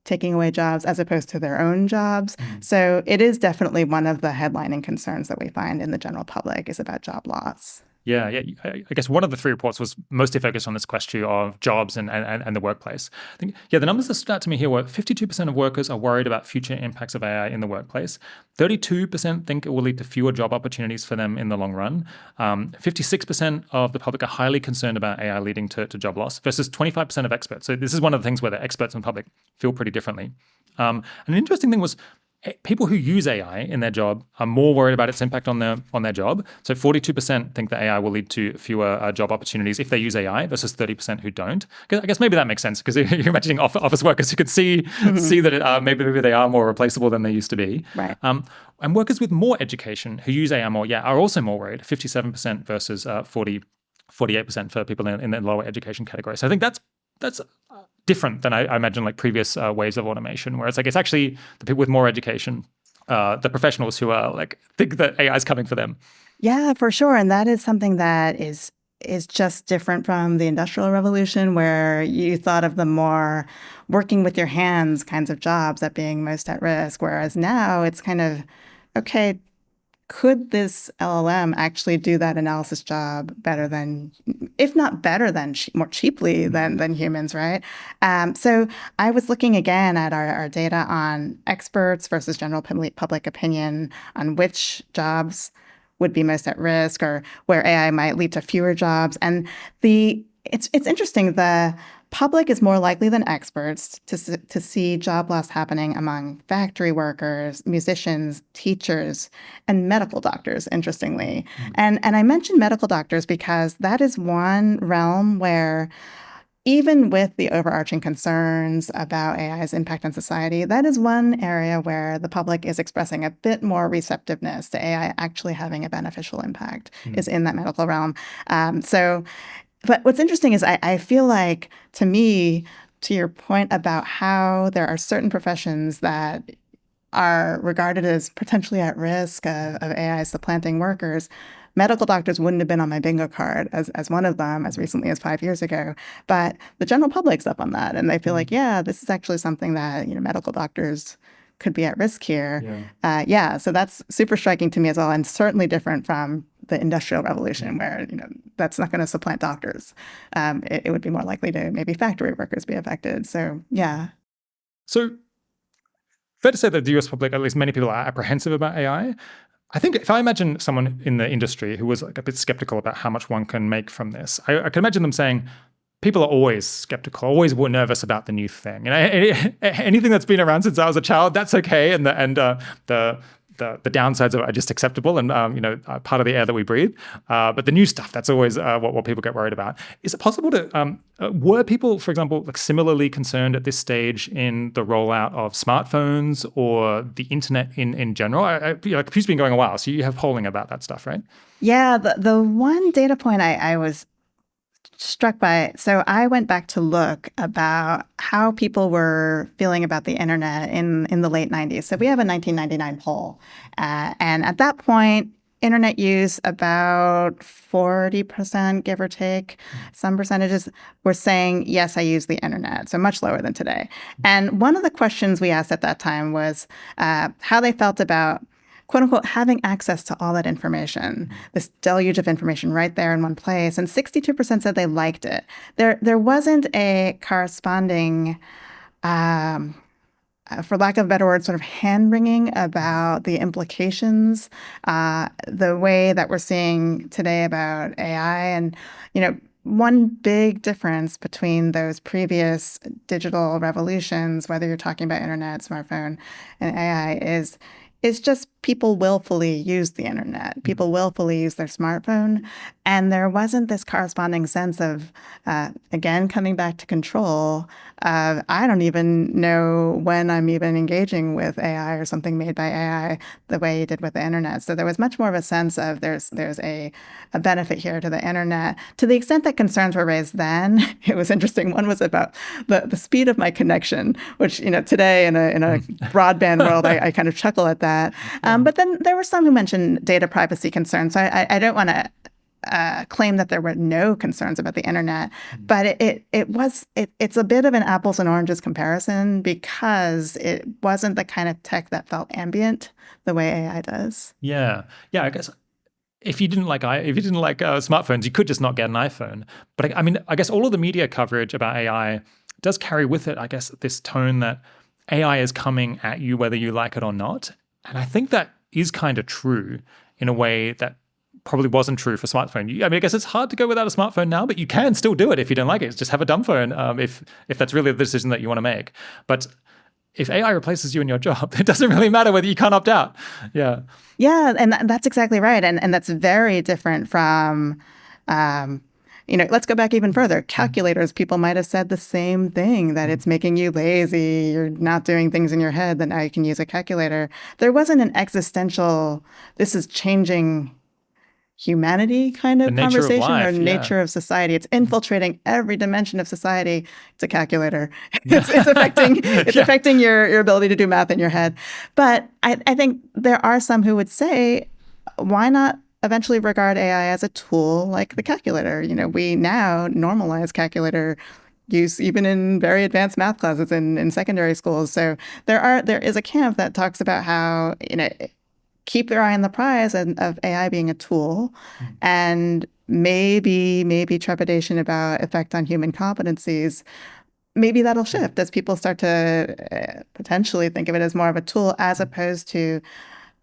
taking away jobs as opposed to their own jobs. So it is definitely one of the headlining concerns that we find in the general public is about job loss. Yeah. I guess one of the three reports was mostly focused on this question of jobs and the workplace. I think, the numbers that stood out to me here were 52% of workers are worried about future impacts of AI in the workplace. 32% think it will lead to fewer job opportunities for them in the long run. 56% of the public are highly concerned about AI leading to job loss versus 25% of experts. So this is one of the things where the experts and public feel pretty differently. And an interesting thing was, people who use AI in their job are more worried about its impact on their job. So 42% think that AI will lead to fewer job opportunities if they use AI versus 30% who don't. I guess maybe that makes sense, because you're imagining office workers who could see that maybe they are more replaceable than they used to be. Right. And workers with more education who use AI more, are also more worried, 57% versus 48% for people in the lower education category. So I think that's different than I imagine like previous waves of automation, where it's like it's actually the people with more education, the professionals who are like think that AI is coming for them. Yeah, for sure. And that is something that is just different from the Industrial Revolution, where you thought of the more working with your hands kinds of jobs that being most at risk. Whereas now it's kind of, okay, could this LLM actually do that analysis job better than, if not better than, more cheaply than humans, right? So I was looking again at our data on experts versus general public opinion on which jobs would be most at risk or where AI might lead to fewer jobs. And it's interesting, the public is more likely than experts to see job loss happening among factory workers, musicians, teachers, and medical doctors, interestingly. And I mentioned medical doctors because that is one realm where even with the overarching concerns about AI's impact on society, that is one area where the public is expressing a bit more receptiveness to AI actually having a beneficial impact, is in that medical realm. But what's interesting is I feel like, to me, to your point about how there are certain professions that are regarded as potentially at risk of AI supplanting workers, medical doctors wouldn't have been on my bingo card as one of them as recently as 5 years ago. But the general public's up on that, and they feel like, yeah, this is actually something that medical doctors could be at risk here. So that's super striking to me as well, and certainly different from the Industrial Revolution, where that's not going to supplant doctors. It would be more likely to maybe factory workers be affected. So yeah. So fair to say that the US public, at least many people, are apprehensive about AI. I think if I imagine someone in the industry who was like a bit skeptical about how much one can make from this, I can imagine them saying, people are always skeptical, always were nervous about the new thing. Anything that's been around since I was a child, that's okay, and the downsides of it are just acceptable and part of the air that we breathe. But the new stuff, that's always what people get worried about. Is it possible to were people, for example, like similarly concerned at this stage in the rollout of smartphones or the internet in general? Pew's been going a while, so you have polling about that stuff, right? Yeah, the one data point I was struck by, so I went back to look about how people were feeling about the internet in the late 90s. So we have a 1999 poll. And at that point, internet use about 40%, give or take. Some percentages were saying, yes, I use the internet. So much lower than today. And one of the questions we asked at that time was how they felt about, quote unquote, having access to all that information, this deluge of information right there in one place. And 62% said they liked it. There wasn't a corresponding, for lack of a better word, sort of hand-wringing about the implications, the way that we're seeing today about AI. And, one big difference between those previous digital revolutions, whether you're talking about internet, smartphone, and AI, is just people willfully use the internet. People willfully use their smartphone. And there wasn't this corresponding sense of, again, coming back to control, of I don't even know when I'm even engaging with AI or something made by AI the way you did with the internet. So there was much more of a sense of there's a benefit here to the internet. To the extent that concerns were raised then, it was interesting. One was about the speed of my connection, which, today in a broadband world, I kind of chuckle at that. But then there were some who mentioned data privacy concerns. So I don't want to claim that there were no concerns about the internet, but it's a bit of an apples and oranges comparison because it wasn't the kind of tech that felt ambient the way AI does. Yeah. I guess if you didn't like smartphones, you could just not get an iPhone. But I guess all of the media coverage about AI does carry with it, I guess, this tone that AI is coming at you whether you like it or not. And I think that is kind of true in a way that probably wasn't true for smartphone. I guess it's hard to go without a smartphone now, but you can still do it if you don't like it. Just have a dumb phone if that's really the decision that you want to make. But if AI replaces you in your job, it doesn't really matter whether you can't opt out. Yeah. Yeah, and that's exactly right. And that's very different from, let's go back even further. Calculators, people might have said the same thing, that it's making you lazy, you're not doing things in your head, then now you can use a calculator. There wasn't an existential, this is changing humanity kind of conversation or nature of society. It's infiltrating every dimension of society. It's a calculator. It's affecting your ability to do math in your head. But I think there are some who would say, why not eventually regard AI as a tool like the calculator? We now normalize calculator use even in very advanced math classes in secondary schools. So there is a camp that talks about how, keep your eye on the prize of AI being a tool, and maybe trepidation about effect on human competencies. Maybe that'll shift as people start to potentially think of it as more of a tool as opposed to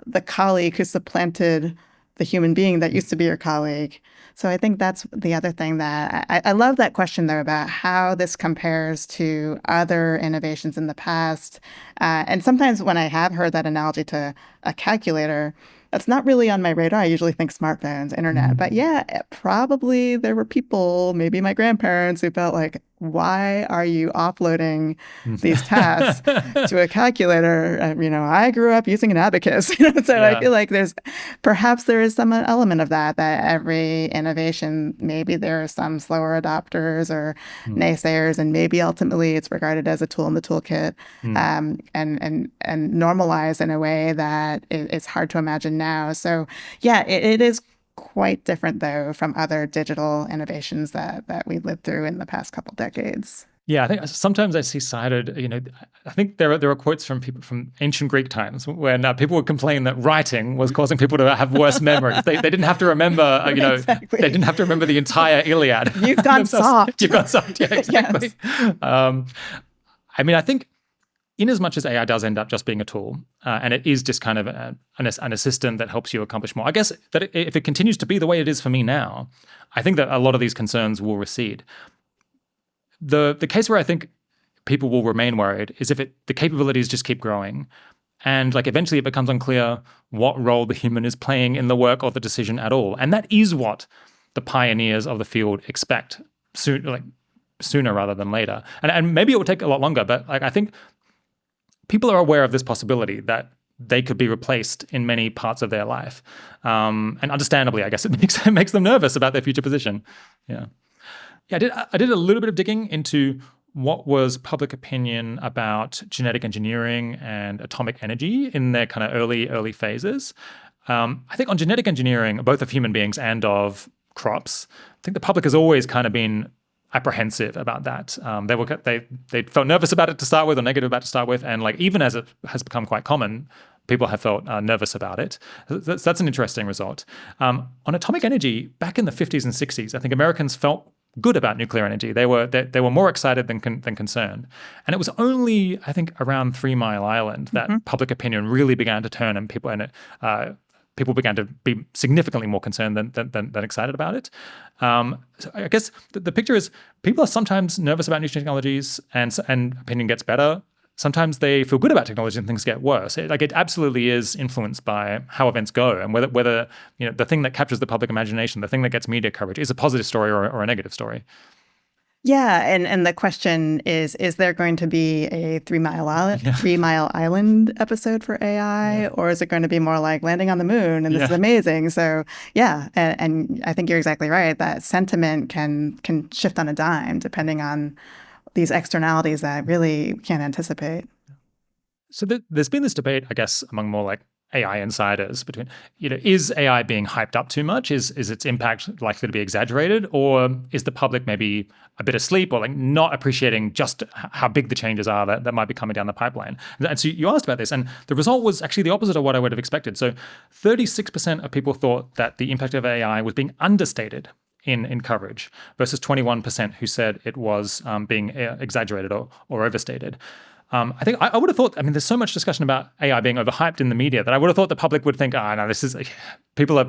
the colleague who supplanted the human being that used to be your colleague. So I think that's the other thing that I love that question, though, about how this compares to other innovations in the past. And sometimes when I have heard that analogy to a calculator, that's not really on my radar. I usually think smartphones, internet. But yeah, probably there were people, maybe my grandparents, who felt like, why are you offloading these tasks to a calculator? I grew up using an abacus. So I feel like perhaps there is some element of that every innovation, maybe there are some slower adopters or naysayers, and maybe ultimately it's regarded as a tool in the toolkit, and normalized in a way that it's hard to imagine now. So yeah, it is quite different, though, from other digital innovations that we lived through in the past couple decades. Yeah, I think sometimes I see cited, I think there are quotes from people from ancient Greek times when people would complain that writing was causing people to have worse memories. They didn't have to remember, Exactly. They didn't have to remember the entire Iliad. You've gone soft. You've gone soft, yeah, exactly. Yes. I think in as much as AI does end up just being a tool, and it is just kind of an assistant that helps you accomplish more, I guess that if it continues to be the way it is for me now, I think that a lot of these concerns will recede. The case where I think people will remain worried is if the capabilities just keep growing, and eventually it becomes unclear what role the human is playing in the work or the decision at all. And that is what the pioneers of the field expect sooner rather than later. And maybe it will take a lot longer, but I think people are aware of this possibility that they could be replaced in many parts of their life. And understandably, I guess it makes them nervous about their future position. Yeah. I did a little bit of digging into what was public opinion about genetic engineering and atomic energy in their kind of early phases. I think on genetic engineering, both of human beings and of crops, I think the public has always kind of been apprehensive about that. They felt nervous about it to start with, or negative about it to start with, and even as it has become quite common, people have felt nervous about it. That's an interesting result. On atomic energy, back in the 50s and 60s, I think Americans felt good about nuclear energy. They were more excited than concerned. And it was only, I think, around 3 Mile Island that public opinion really began to turn, and people began to be significantly more concerned than excited about it. So I guess the picture is people are sometimes nervous about new technologies, and opinion gets better. Sometimes they feel good about technology and things get worse. It absolutely is influenced by how events go, and whether the thing that captures the public imagination, the thing that gets media coverage, is a positive story or a negative story. Yeah, and the question is there going to be a 3 Mile Island episode for AI, or is it going to be more like landing on the moon and this is amazing? So yeah, and I think you're exactly right that sentiment can shift on a dime depending on these externalities that really can't anticipate. So there's been this debate, I guess, among more AI insiders between, is AI being hyped up too much? Is its impact likely to be exaggerated? Or is the public maybe a bit asleep or not appreciating just how big the changes are that might be coming down the pipeline? And so you asked about this, and the result was actually the opposite of what I would have expected. So 36% of people thought that the impact of AI was being understated in coverage versus 21% who said it was being exaggerated or overstated. I think I would have thought, there's so much discussion about AI being overhyped in the media that I would have thought the public would think, no, this is people in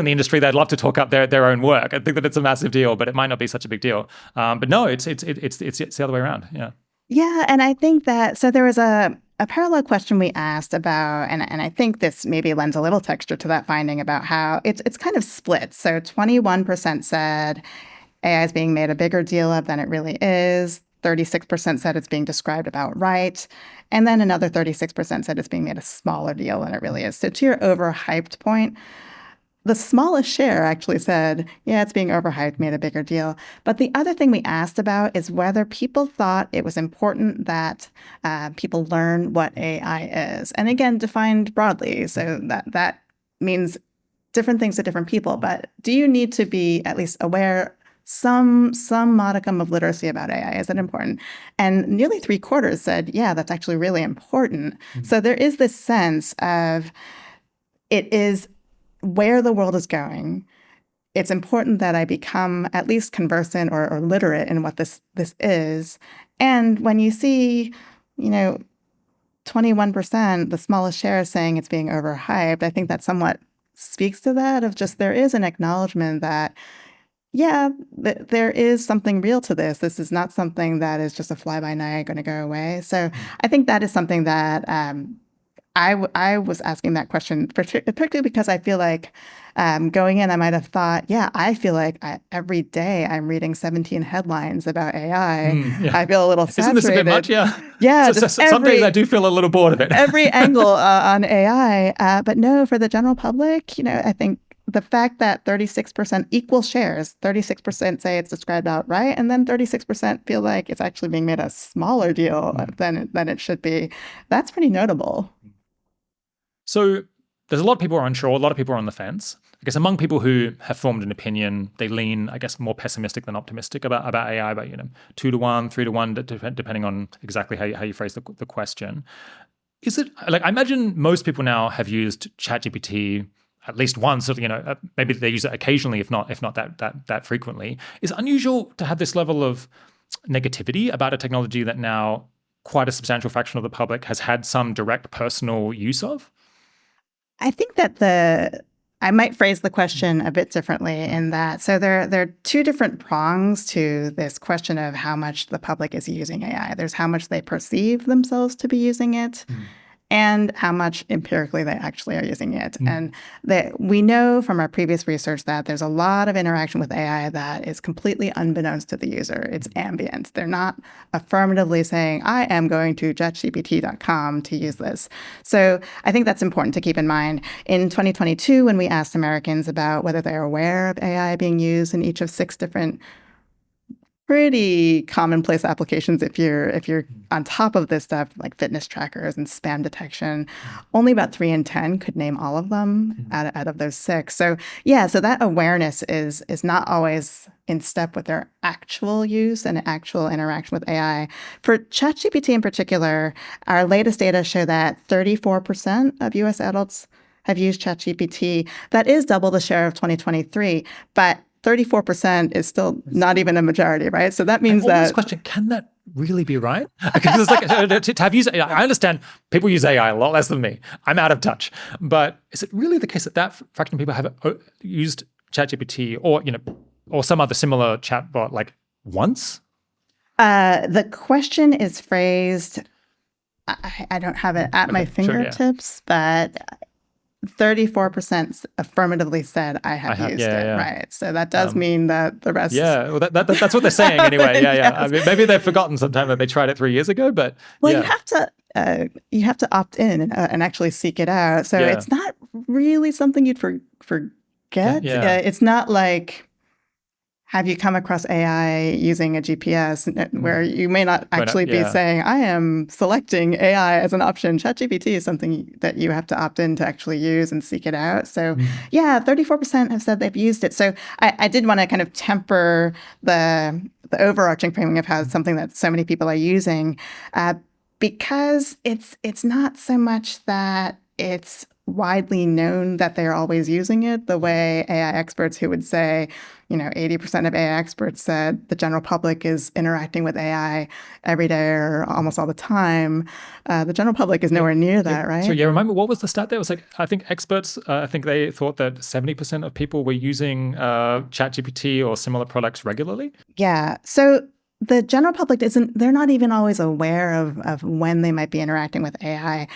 the industry, they'd love to talk up their own work. I think that it's a massive deal, but it might not be such a big deal. But no, it's the other way around. Yeah. Yeah, and I think that there was a parallel question we asked about, and I think this maybe lends a little texture to that finding about how it's kind of split. So 21% said AI is being made a bigger deal of than it really is. 36% said it's being described about right. And then another 36% said it's being made a smaller deal than it really is. So to your overhyped point, the smallest share actually said, yeah, it's being overhyped, made a bigger deal. But the other thing we asked about is whether people thought it was important that people learn what AI is. And again, defined broadly. So that means different things to different people. But do you need to be at least aware some modicum of literacy about AI? Is it important? And nearly 3/4 said, yeah, that's actually really important. So there is this sense of it is where the world is going. It's important that I become at least conversant or literate in what this is. And when you see, 21%, the smallest share, saying it's being overhyped, I think that somewhat speaks to that of just there is an acknowledgement that, yeah, there is something real to this. This is not something that is just a fly-by-night going to go away. So I think that is something that I was asking that question particularly because I feel like going in, I might have thought, yeah, I feel like every day I'm reading 17 headlines about AI. Yeah. I feel a little Isn't this a bit saturated. much? Yeah. Yeah, So just some days I do feel a little bored of it. every angle on AI. But no, for the general public, I think the fact that 36% equal shares, 36% say it's described outright, and then 36% feel like it's actually being made a smaller deal than it should be, that's pretty notable. So there's a lot of people who are unsure, a lot of people are on the fence. I guess among people who have formed an opinion, they lean, I guess, more pessimistic than optimistic about AI, about 2-to-1, 3-to-1, depending on exactly how you phrase the question. Is it like, I imagine most people now have used ChatGPT at least once, maybe they use it occasionally, if not that frequently. Is it unusual to have this level of negativity about a technology that now quite a substantial fraction of the public has had some direct personal use of? I think that I might phrase the question a bit differently in that. So there are two different prongs to this question of how much the public is using AI. There's how much they perceive themselves to be using it, and how much empirically they actually are using it. And we know from our previous research that there's a lot of interaction with AI that is completely unbeknownst to the user. It's ambient. They're not affirmatively saying, I am going to chatgpt.com to use this. So I think that's important to keep in mind. In 2022, when we asked Americans about whether they're aware of AI being used in each of 6 different pretty commonplace applications, if you're on top of this stuff, like fitness trackers and spam detection, only about 3 in 10 could name all of them out of those 6. So so that awareness is not always in step with their actual use and actual interaction with AI. For ChatGPT in particular, our latest data show that 34% of U.S. adults have used ChatGPT. That is double the share of 2023, but 34% is still not even a majority, right? So that means that... This question, can that really be right? Because it's like, to have used AI, I understand people use AI a lot less than me. I'm out of touch. But is it really the case that fraction of people have used ChatGPT or some other similar chatbot like once? The question is phrased, I don't have it at my fingertips, but 34% affirmatively said, I have used it, right? So that does mean that the rest... Yeah, well, that's what they're saying anyway. Yeah. I mean, maybe they've forgotten sometime that they tried it 3 years ago, but... Well, you have to opt in and actually seek it out. So it's not really something you'd forget. It's not like... Have you come across AI using a GPS where you may not actually be saying, I am selecting AI as an option? ChatGPT is something that you have to opt in to actually use and seek it out. So 34% have said they've used it. So I did want to kind of temper the overarching framing of how it's something that so many people are using because it's not so much that it's widely known that they're always using it the way AI experts who would say, 80% of AI experts said the general public is interacting with AI every day or almost all the time. The general public is nowhere near that, right? So remind me, what was the stat there? It was like, I think experts, I think they thought that 70% of people were using ChatGPT or similar products regularly? Yeah. So the general public they're not even always aware of when they might be interacting with AI.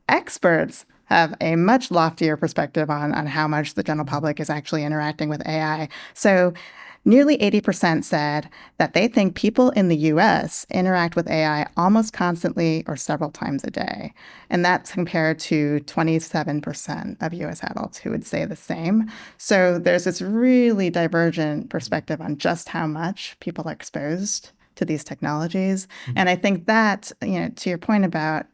Experts have a much loftier perspective on how much the general public is actually interacting with AI. So nearly 80% said that they think people in the U.S. interact with AI almost constantly or several times a day. And that's compared to 27% of U.S. adults who would say the same. So there's this really divergent perspective on just how much people are exposed to these technologies. And I think that, to your point about,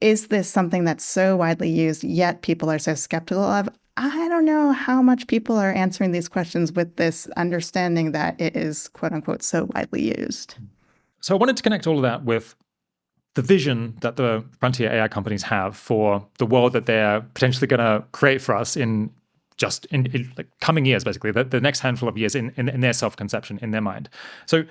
is this something that's so widely used, yet people are so skeptical of? I don't know how much people are answering these questions with this understanding that it is, quote unquote, so widely used. So I wanted to connect all of that with the vision that the frontier AI companies have for the world that they're potentially going to create for us in like coming years, basically, the next handful of years in their self-conception, in their mind. So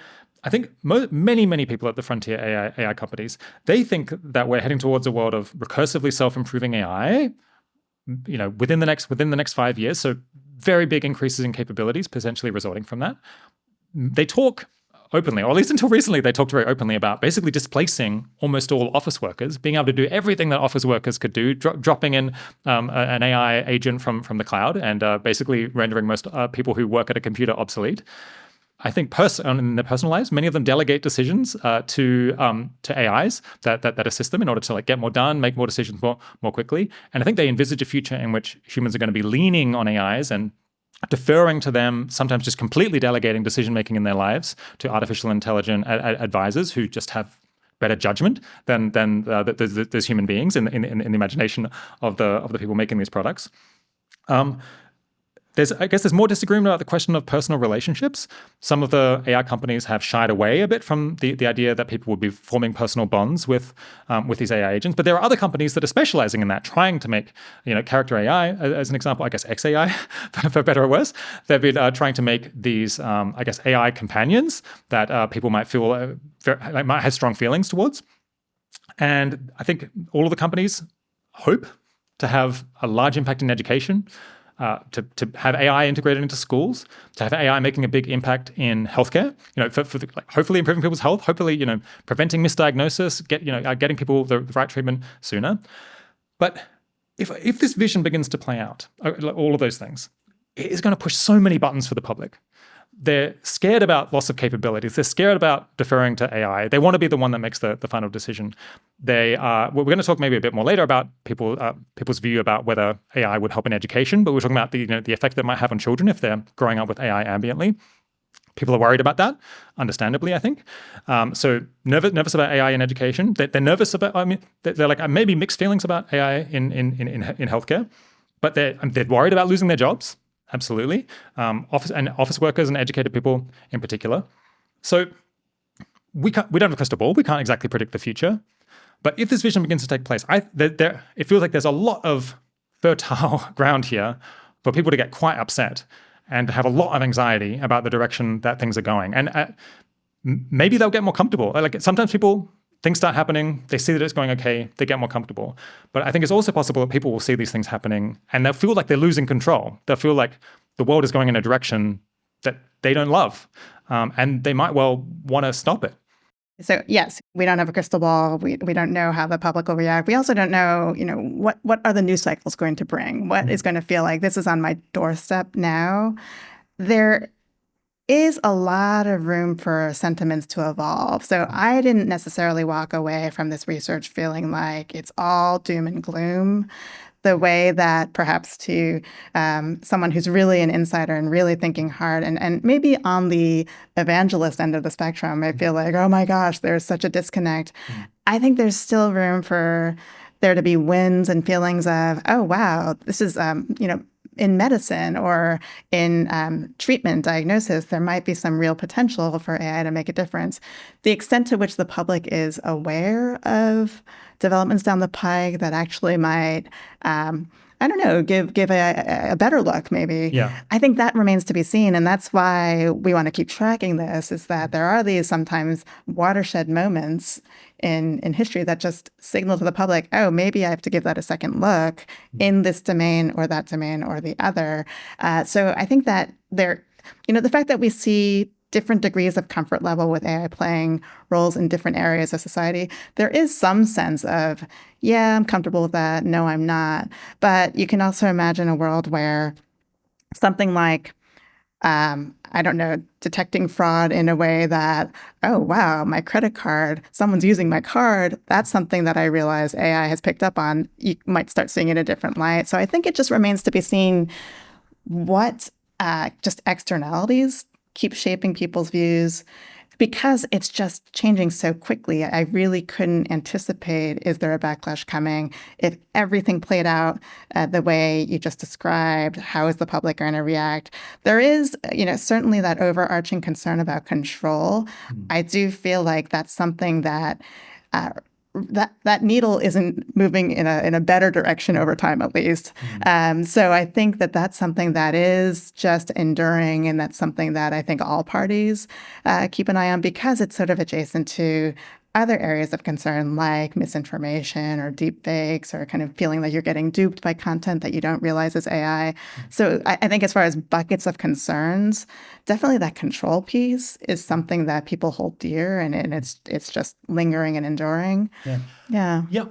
I think many people at the frontier AI companies, they think that we're heading towards a world of recursively self-improving AI, within the next 5 years. So very big increases in capabilities potentially resulting from that. They talk openly, or at least until recently, they talked very openly about basically displacing almost all office workers, being able to do everything that office workers could do, dropping in an AI agent from the cloud and basically rendering most people who work at a computer obsolete. I think in their personal lives, many of them delegate decisions to AIs that assist them in order to get more done, make more decisions more quickly. And I think they envisage a future in which humans are going to be leaning on AIs and deferring to them, sometimes just completely delegating decision-making in their lives to artificial intelligence advisors who just have better judgment than those human beings in the imagination of the people making these products. There's more disagreement about the question of personal relationships. Some of the AI companies have shied away a bit from the idea that people would be forming personal bonds with these AI agents. But there are other companies that are specializing in that, trying to make, character AI, as an example, I guess XAI, for better or worse. They've been trying to make these, AI companions that people might feel, might have strong feelings towards. And I think all of the companies hope to have a large impact in education, to have AI integrated into schools, to have AI making a big impact in healthcare, for hopefully improving people's health, hopefully, preventing misdiagnosis, getting people the right treatment sooner. But if this vision begins to play out, all of those things, it is going to push so many buttons for the public. They're scared about loss of capabilities. They're scared about deferring to AI. They want to be the one that makes the final decision. We're going to talk maybe a bit more later about people's view about whether AI would help in education, but we're talking about the effect that it might have on children if they're growing up with AI ambiently. People are worried about that, understandably, I think. So nervous about AI in education. They're nervous about. They're like maybe mixed feelings about AI in healthcare, but they're worried about losing their jobs. Absolutely. Office workers and educated people in particular. So we don't have a crystal ball. We can't exactly predict the future. But if this vision begins to take place, it feels like there's a lot of fertile ground here for people to get quite upset and to have a lot of anxiety about the direction that things are going. And maybe they'll get more comfortable. Sometimes things start happening, they see that it's going okay, they get more comfortable. But I think it's also possible that people will see these things happening and they'll feel like they're losing control. They'll feel like the world is going in a direction that they don't love. And they might well want to stop it. So yes, we don't have a crystal ball. We don't know how the public will react. We also don't know, what are the news cycles going to bring? What is going to feel like this is on my doorstep now? There is a lot of room for sentiments to evolve. So I didn't necessarily walk away from this research feeling like it's all doom and gloom, the way that perhaps to someone who's really an insider and really thinking hard and maybe on the evangelist end of the spectrum, I feel like, oh my gosh, there's such a disconnect. I think there's still room for there to be wins and feelings of, oh, wow, this is, in medicine or in treatment, diagnosis, there might be some real potential for AI to make a difference. The extent to which the public is aware of developments down the pike that actually might, give a better look, maybe. Yeah. I think that remains to be seen. And that's why we want to keep tracking this, is that there are these sometimes watershed moments in history that just signal to the public, oh, maybe I have to give that a second look in this domain or that domain or the other. So I think that the fact that we see different degrees of comfort level with AI playing roles in different areas of society, there is some sense of, yeah, I'm comfortable with that. No, I'm not. But you can also imagine a world where something like, detecting fraud in a way that, oh, wow, my credit card, someone's using my card. That's something that I realize AI has picked up on. You might start seeing it in a different light. So I think it just remains to be seen what just externalities keep shaping people's views, because it's just changing so quickly. I really couldn't anticipate, is there a backlash coming? If everything played out the way you just described, how is the public going to react? There is, certainly that overarching concern about control. I do feel like that's something that that needle isn't moving in a better direction over time, at least. So I think that that's something that is just enduring, and that's something that I think all parties keep an eye on, because it's sort of adjacent to other areas of concern like misinformation or deep fakes or kind of feeling that you're getting duped by content that you don't realize is AI. So I think as far as buckets of concerns, definitely that control piece is something that people hold dear, and it's just lingering and enduring. Yeah. Yeah. Yeah.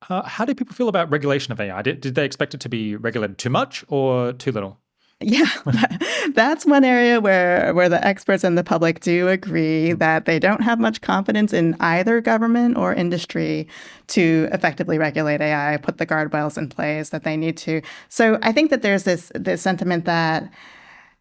How do people feel about regulation of AI? Did they expect it to be regulated too much or too little? Yeah, that's one area where the experts and the public do agree that they don't have much confidence in either government or industry to effectively regulate AI, put the guardrails in place that they need to. So I think that there's this sentiment that,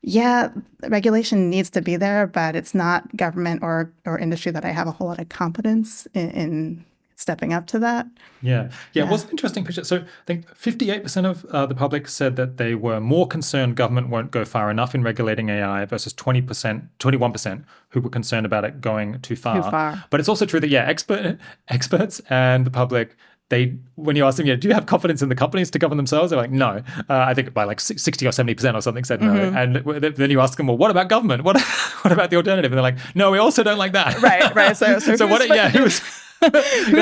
yeah, regulation needs to be there, but it's not government or industry that I have a whole lot of confidence in stepping up to that. Yeah. It was an interesting picture. So I think 58% of the public said that they were more concerned government won't go far enough in regulating AI versus 21% who were concerned about it going too far. Too far. But it's also true that, experts and the public, when you ask them, do you have confidence in the companies to govern themselves? They're like, no. I think by like 60 or 70% or something said no. And then you ask them, well, what about government? What about the alternative? And they're like, no, we also don't like that. Right. So who's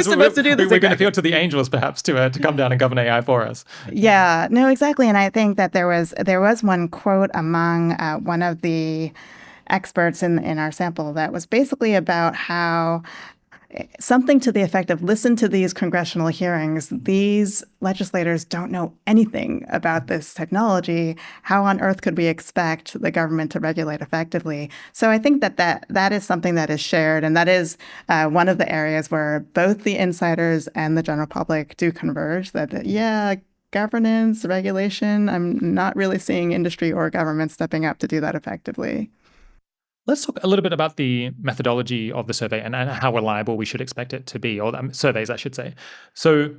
supposed to do this? We're going to appeal to the angels, perhaps, to come down and govern AI for us. Yeah, no, exactly. And I think that there was one quote among one of the experts in our sample that was basically about how something to the effect of, listen to these congressional hearings. These legislators don't know anything about this technology. How on earth could we expect the government to regulate effectively? So I think that is something that is shared, and that is one of the areas where both the insiders and the general public do converge, that, governance, regulation, I'm not really seeing industry or government stepping up to do that effectively. Let's talk a little bit about the methodology of the survey and how reliable we should expect it to be, or surveys, I should say. So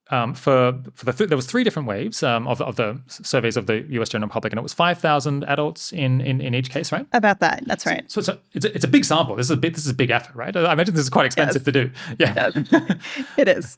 there was 3 different waves of the surveys of the U.S. general public, and it was 5,000 adults in each case, right? About that, that's right. So it's a big sample. This is a big effort, right? I imagine this is quite expensive to do. Yeah, it is.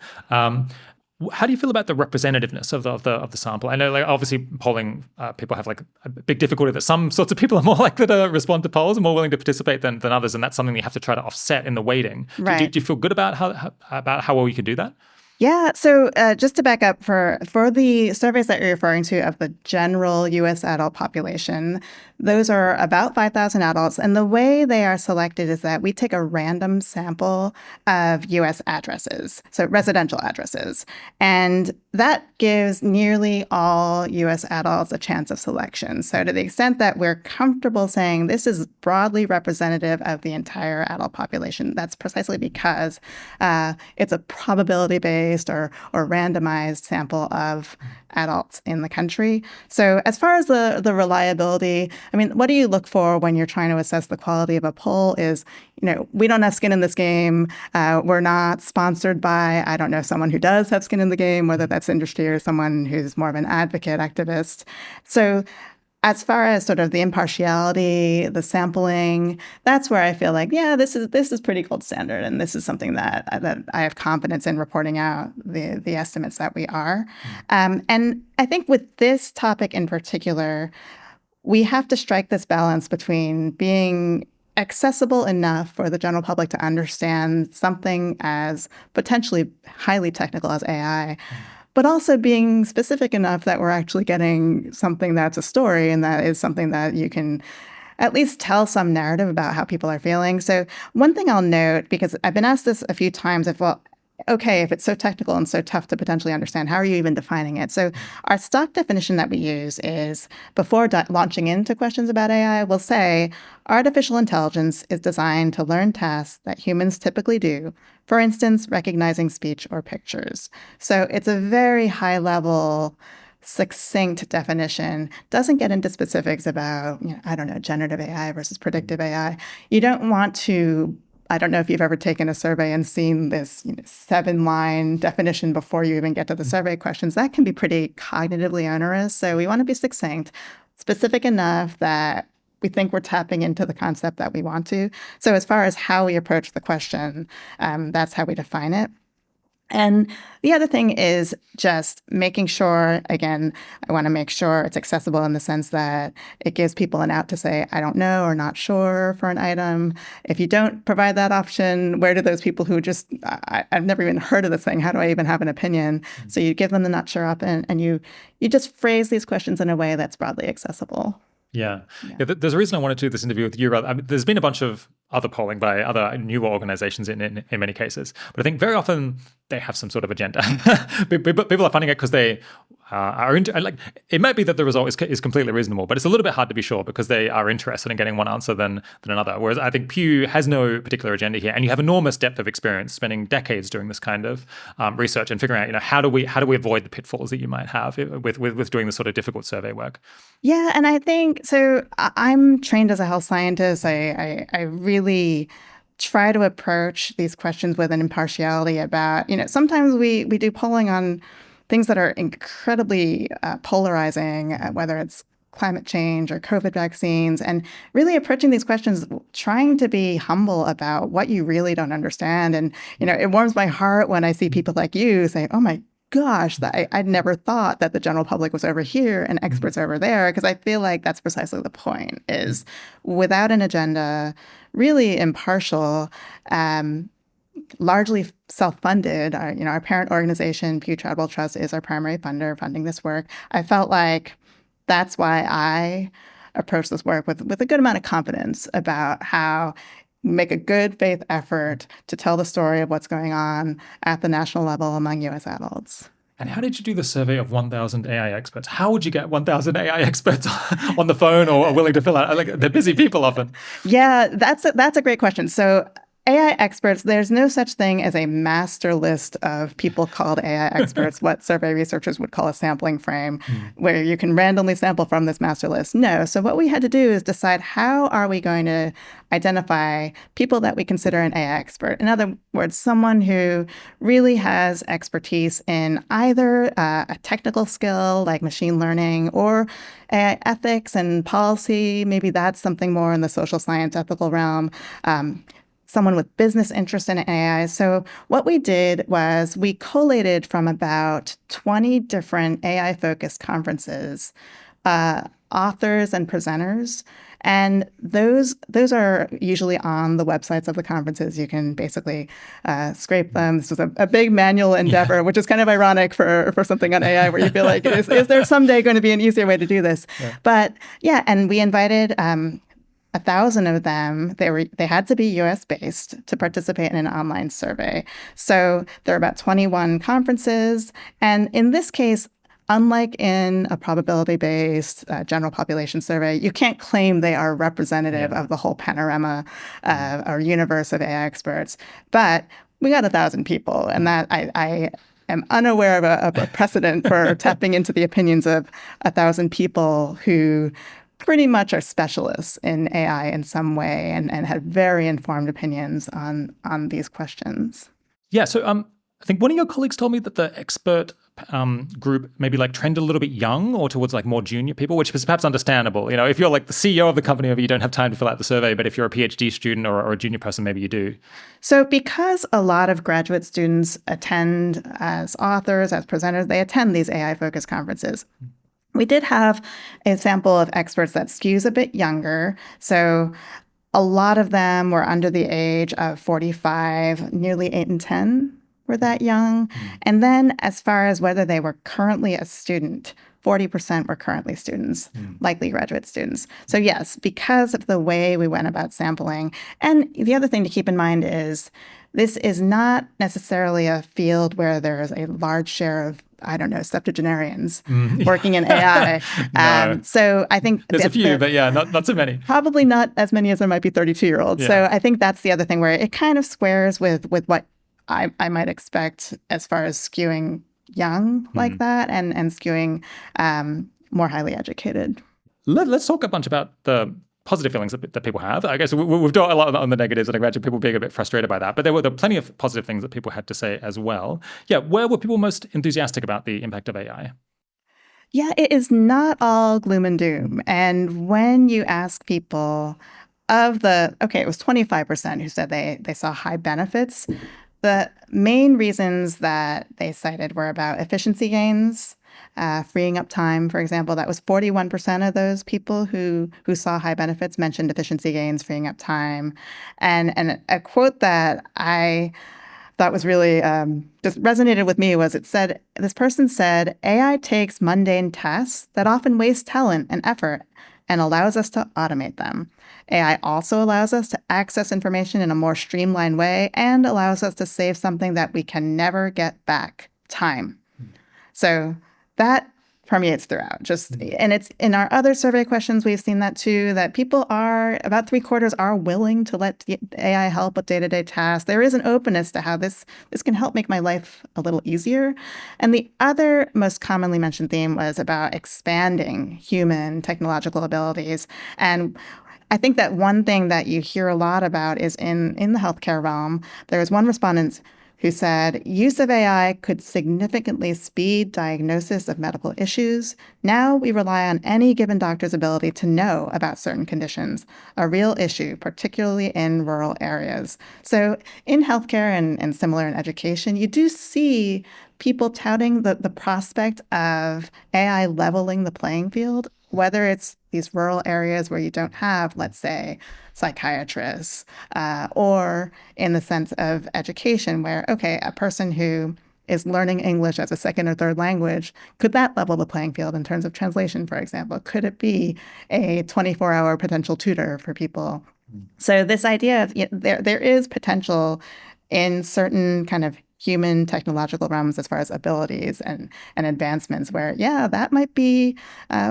How do you feel about the representativeness of the sample? I know, like, obviously, polling people have like a big difficulty that some sorts of people are more likely to respond to polls and more willing to participate than others, and that's something you have to try to offset in the weighting. Right. Do you feel good about how well you can do that? Yeah. So just to back up, for the surveys that you're referring to of the general U.S. adult population, those are about 5,000 adults. And the way they are selected is that we take a random sample of U.S. addresses, so residential addresses. And that gives nearly all U.S. adults a chance of selection. So to the extent that we're comfortable saying this is broadly representative of the entire adult population, that's precisely because it's a probability-based or randomized sample of adults in the country. So as far as the reliability, I mean, what do you look for when you're trying to assess the quality of a poll is, we don't have skin in this game. We're not sponsored by, I don't know, someone who does have skin in the game, whether that's industry or someone who's more of an advocate, activist. So as far as sort of the impartiality, the sampling, that's where I feel like, this is pretty gold standard, and this is something that I have confidence in reporting out the estimates that we are. And I think with this topic in particular, we have to strike this balance between being accessible enough for the general public to understand something as potentially highly technical as AI, but also being specific enough that we're actually getting something that's a story and that is something that you can at least tell some narrative about how people are feeling. So one thing I'll note, because I've been asked this a few times, if it's so technical and so tough to potentially understand, how are you even defining it? So our stock definition that we use is, before launching into questions about AI, we'll say, artificial intelligence is designed to learn tasks that humans typically do, for instance, recognizing speech or pictures. So it's a very high-level, succinct definition. Doesn't get into specifics about, generative AI versus predictive AI. You don't want to, I don't know if you've ever taken a survey and seen this 7-line definition before you even get to the survey questions. That can be pretty cognitively onerous. So we want to be succinct, specific enough that we think we're tapping into the concept that we want to. So as far as how we approach the question, that's how we define it. And the other thing is just making sure, again, I want to make sure it's accessible in the sense that it gives people an out to say, I don't know or not sure for an item. If you don't provide that option, where do those people who just, I've never even heard of this thing, how do I even have an opinion? So you give them the not sure option and you just phrase these questions in a way that's broadly accessible. Yeah. There's a reason I wanted to do this interview with you. I mean, there's been a bunch of other polling by other newer organizations in many cases. But I think very often they have some sort of agenda. People are funding it because they are into, like, it might be that the result is completely reasonable, but it's a little bit hard to be sure because they are interested in getting one answer than another. Whereas I think Pew has no particular agenda here, and you have enormous depth of experience, spending decades doing this kind of research and figuring out, how do we avoid the pitfalls that you might have with doing this sort of difficult survey work. Yeah, and I think so. I'm trained as a health scientist. I really try to approach these questions with an impartiality about, sometimes we do polling on things that are incredibly polarizing, whether it's climate change or COVID vaccines, and really approaching these questions, trying to be humble about what you really don't understand. And, it warms my heart when I see people like you say, oh my gosh, I'd never thought that the general public was over here and experts over there, because I feel like that's precisely the point, is without an agenda, really impartial, largely self-funded. Our parent organization, Pew Charitable Trust, is our primary funder funding this work. I felt like that's why I approach this work with a good amount of confidence about how make a good faith effort to tell the story of what's going on at the national level among U.S. adults. And how did you do the survey of 1,000 AI experts? How would you get 1,000 AI experts on the phone or willing to fill out? Like, they're busy people often. Yeah, that's a great question. So AI experts, there's no such thing as a master list of people called AI experts, what survey researchers would call a sampling frame, where you can randomly sample from this master list. No. So what we had to do is decide, how are we going to identify people that we consider an AI expert? In other words, someone who really has expertise in either a technical skill like machine learning or AI ethics and policy. Maybe that's something more in the social science ethical realm. Someone with business interest in AI. So what we did was we collated from about 20 different AI-focused conferences, authors and presenters. And those are usually on the websites of the conferences. You can basically scrape them. This was a big manual endeavor, which is kind of ironic for something on AI, where you feel like, is there someday going to be an easier way to do this? Yeah. But yeah, and we invited 1,000 of them. They had to be U.S. based to participate in an online survey. So there are about 21 conferences. And in this case, unlike in a probability-based general population survey, you can't claim they are representative of the whole panorama or universe of AI experts. But we got 1,000 people, and that I am unaware of a precedent for tapping into the opinions of 1,000 people who pretty much are specialists in AI in some way and have very informed opinions on these questions. Yeah, so I think one of your colleagues told me that the expert group maybe like trend a little bit young or towards like more junior people, which is perhaps understandable. If you're like the CEO of the company, maybe you don't have time to fill out the survey, but if you're a PhD student or a junior person, maybe you do. So because a lot of graduate students attend as authors, as presenters, they attend these AI-focused conferences. We did have a sample of experts that skews a bit younger. So a lot of them were under the age of 45, nearly 8 and 10 were that young. And then as far as whether they were currently a student, 40% were currently students, likely graduate students. So yes, because of the way we went about sampling. And the other thing to keep in mind is this is not necessarily a field where there is a large share of, septuagenarians working in AI. No. So I think there's a few, but yeah, not so many. Probably not as many as there might be 32-year-olds. Yeah. So I think that's the other thing where it kind of squares with what I might expect as far as skewing young like that and skewing more highly educated. Let's talk a bunch about the positive feelings that people have. I guess we've talked a lot on the negatives, and I imagine people being a bit frustrated by that. But there were plenty of positive things that people had to say as well. Yeah, where were people most enthusiastic about the impact of AI? Yeah, it is not all gloom and doom. And when you ask people it was 25% who said they saw high benefits. The main reasons that they cited were about efficiency gains, freeing up time, for example. That was 41% of those people who saw high benefits mentioned efficiency gains, freeing up time. And a quote that I thought was really just resonated with me was this person said, AI takes mundane tasks that often waste talent and effort and allows us to automate them. AI also allows us to access information in a more streamlined way and allows us to save something that we can never get back, time. So that permeates throughout. And it's in our other survey questions, we've seen that too, that people are, about 3/4 are willing to let the AI help with day-to-day tasks. There is an openness to how this can help make my life a little easier. And the other most commonly mentioned theme was about expanding human technological abilities. And I think that one thing that you hear a lot about is in the healthcare realm. There was one respondent who said, use of AI could significantly speed diagnosis of medical issues. Now we rely on any given doctor's ability to know about certain conditions, a real issue, particularly in rural areas. So in healthcare and similar in education, you do see people touting the prospect of AI leveling the playing field, whether it's these rural areas where you don't have, let's say, psychiatrists, or in the sense of education where, okay, a person who is learning English as a second or third language, could that level the playing field in terms of translation, for example? Could it be a 24-hour potential tutor for people? So this idea of there is potential in certain kind of human technological realms as far as abilities and advancements where, that might be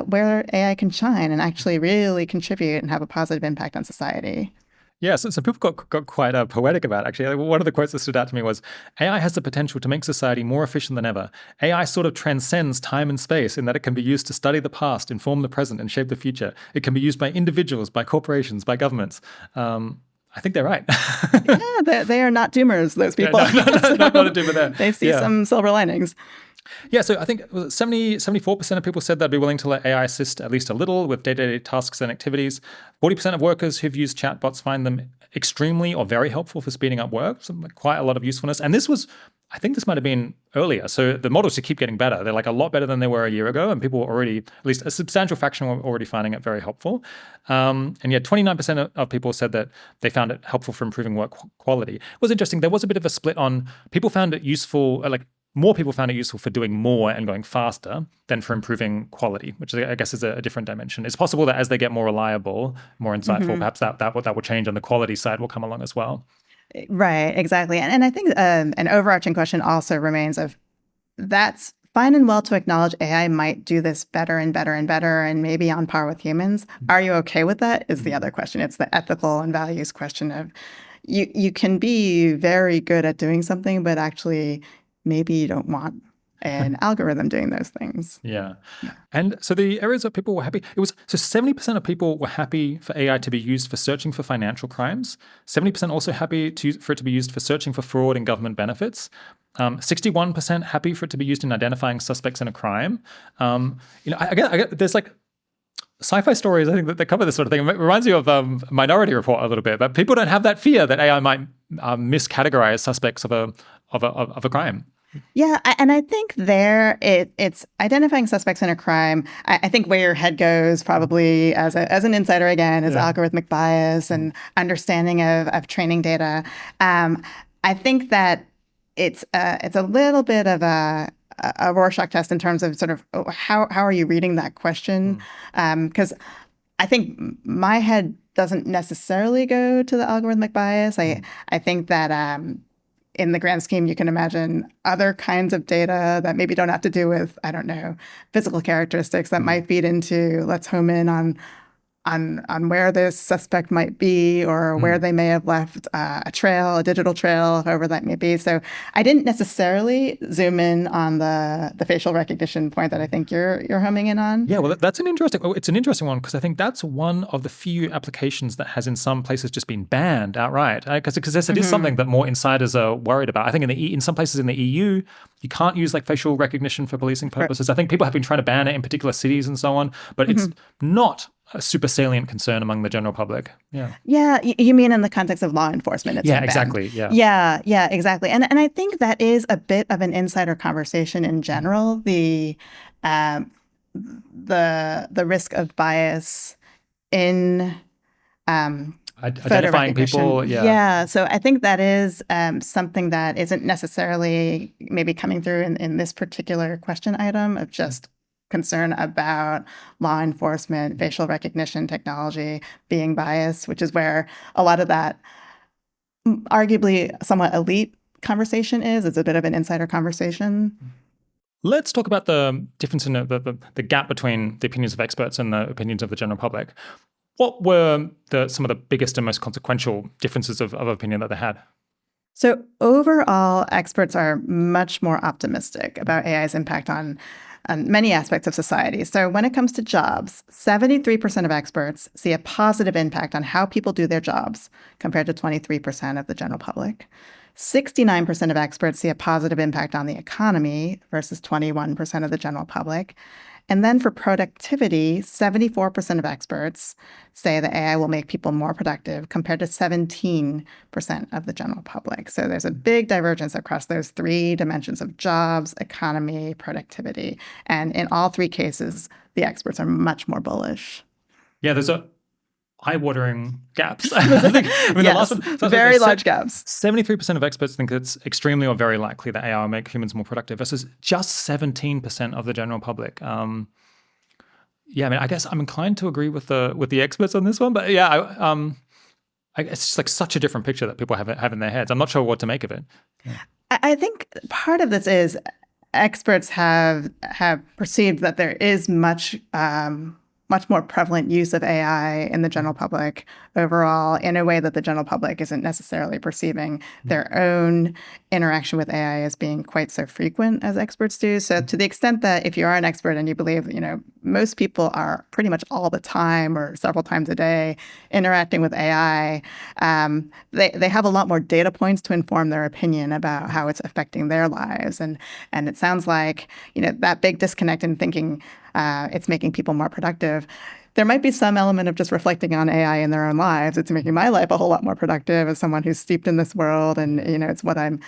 where AI can shine and actually really contribute and have a positive impact on society. Yeah, so people got quite poetic about it, actually. Like, one of the quotes that stood out to me was, AI has the potential to make society more efficient than ever. AI sort of transcends time and space in that it can be used to study the past, inform the present, and shape the future. It can be used by individuals, by corporations, by governments. I think they're right. They are not doomers, those people. No, not a doomer there. They see some silver linings. Yeah, so I think 74% of people said they'd be willing to let AI assist at least a little with day-to-day tasks and activities. 40% of workers who've used chatbots find them extremely or very helpful for speeding up work, so quite a lot of usefulness. And I think this might have been earlier. So the models just keep getting better. They're like a lot better than they were a year ago, and people were already, at least a substantial fraction were already finding it very helpful. And yet 29% of people said that they found it helpful for improving work quality. It was interesting. There was a bit of a split on people found it useful, more people found it useful for doing more and going faster than for improving quality, which I guess is a different dimension. It's possible that as they get more reliable, more insightful, perhaps that will change and the quality side will come along as well. Right, exactly. And I think an overarching question also remains of that's fine and well to acknowledge AI might do this better and better and better and maybe on par with humans. Are you okay with that is the other question. It's the ethical and values question of you can be very good at doing something, but actually maybe you don't want an algorithm doing those things. Yeah. And so the areas that people were happy, 70% of people were happy for AI to be used for searching for financial crimes. 70% also happy for it to be used for searching for fraud in government benefits. 61% happy for it to be used in identifying suspects in a crime. I get there's like sci-fi stories, I think, that cover this sort of thing. It reminds you of Minority Report a little bit, but people don't have that fear that AI might miscategorize suspects of a crime. Yeah, and I think it's identifying suspects in a crime. I think where your head goes probably as an insider again is algorithmic bias and understanding of training data. I think that it's a little bit of a Rorschach test in terms of sort of how are you reading that question? Because I think my head doesn't necessarily go to the algorithmic bias. I think that in the grand scheme, you can imagine other kinds of data that maybe don't have to do with, I don't know, physical characteristics that might feed into, let's home in on where this suspect might be or where they may have left a digital trail, however that may be. So I didn't necessarily zoom in on the facial recognition point that I think you're homing in on. Yeah, well, it's an interesting one because I think that's one of the few applications that has in some places just been banned outright. Because it is something that more insiders are worried about. I think in some places in the EU, you can't use like facial recognition for policing purposes. I think people have been trying to ban it in particular cities and so on, but it's not a super salient concern among the general public. Yeah. Yeah, you mean in the context of law enforcement? It's Yeah, been banned. exactly. Yeah. Yeah, exactly. And I think that is a bit of an insider conversation in general. Um, the risk of bias in photo Identifying recognition. people. Yeah. Yeah, so I think that is something that isn't necessarily maybe coming through in this particular question item of just concern about law enforcement, facial recognition technology being biased, which is where a lot of that arguably somewhat elite conversation is. It's a bit of an insider conversation. Let's talk about the difference in the gap between the opinions of experts and the opinions of the general public. What were some of the biggest and most consequential differences of opinion that they had? So overall, experts are much more optimistic about AI's impact on many aspects of society. So when it comes to jobs, 73% of experts see a positive impact on how people do their jobs, compared to 23% of the general public. 69% of experts see a positive impact on the economy versus 21% of the general public. And then for productivity, 74% of experts say that AI will make people more productive compared to 17% of the general public. So there's a big divergence across those three dimensions of jobs, economy, productivity. And in all three cases, the experts are much more bullish. Yeah, there's eye-watering gaps. I think, the Yes, last one, very large gaps. 73% of experts think it's extremely or very likely that AI will make humans more productive versus just 17% of the general public. Yeah, I guess I'm inclined to agree with the experts on this one, but yeah, it's just like such a different picture that people have in their heads. I'm not sure what to make of it. Yeah. I think part of this is experts have perceived that there is much more prevalent use of AI in the general public overall in a way that the general public isn't necessarily perceiving their own interaction with AI as being quite so frequent as experts do. So to the extent that if you are an expert and you believe, most people are pretty much all the time or several times a day interacting with AI, they have a lot more data points to inform their opinion about how it's affecting their lives. And it sounds like, that big disconnect in thinking it's making people more productive. There might be some element of just reflecting on AI in their own lives. It's making my life a whole lot more productive as someone who's steeped in this world, and it's what I'm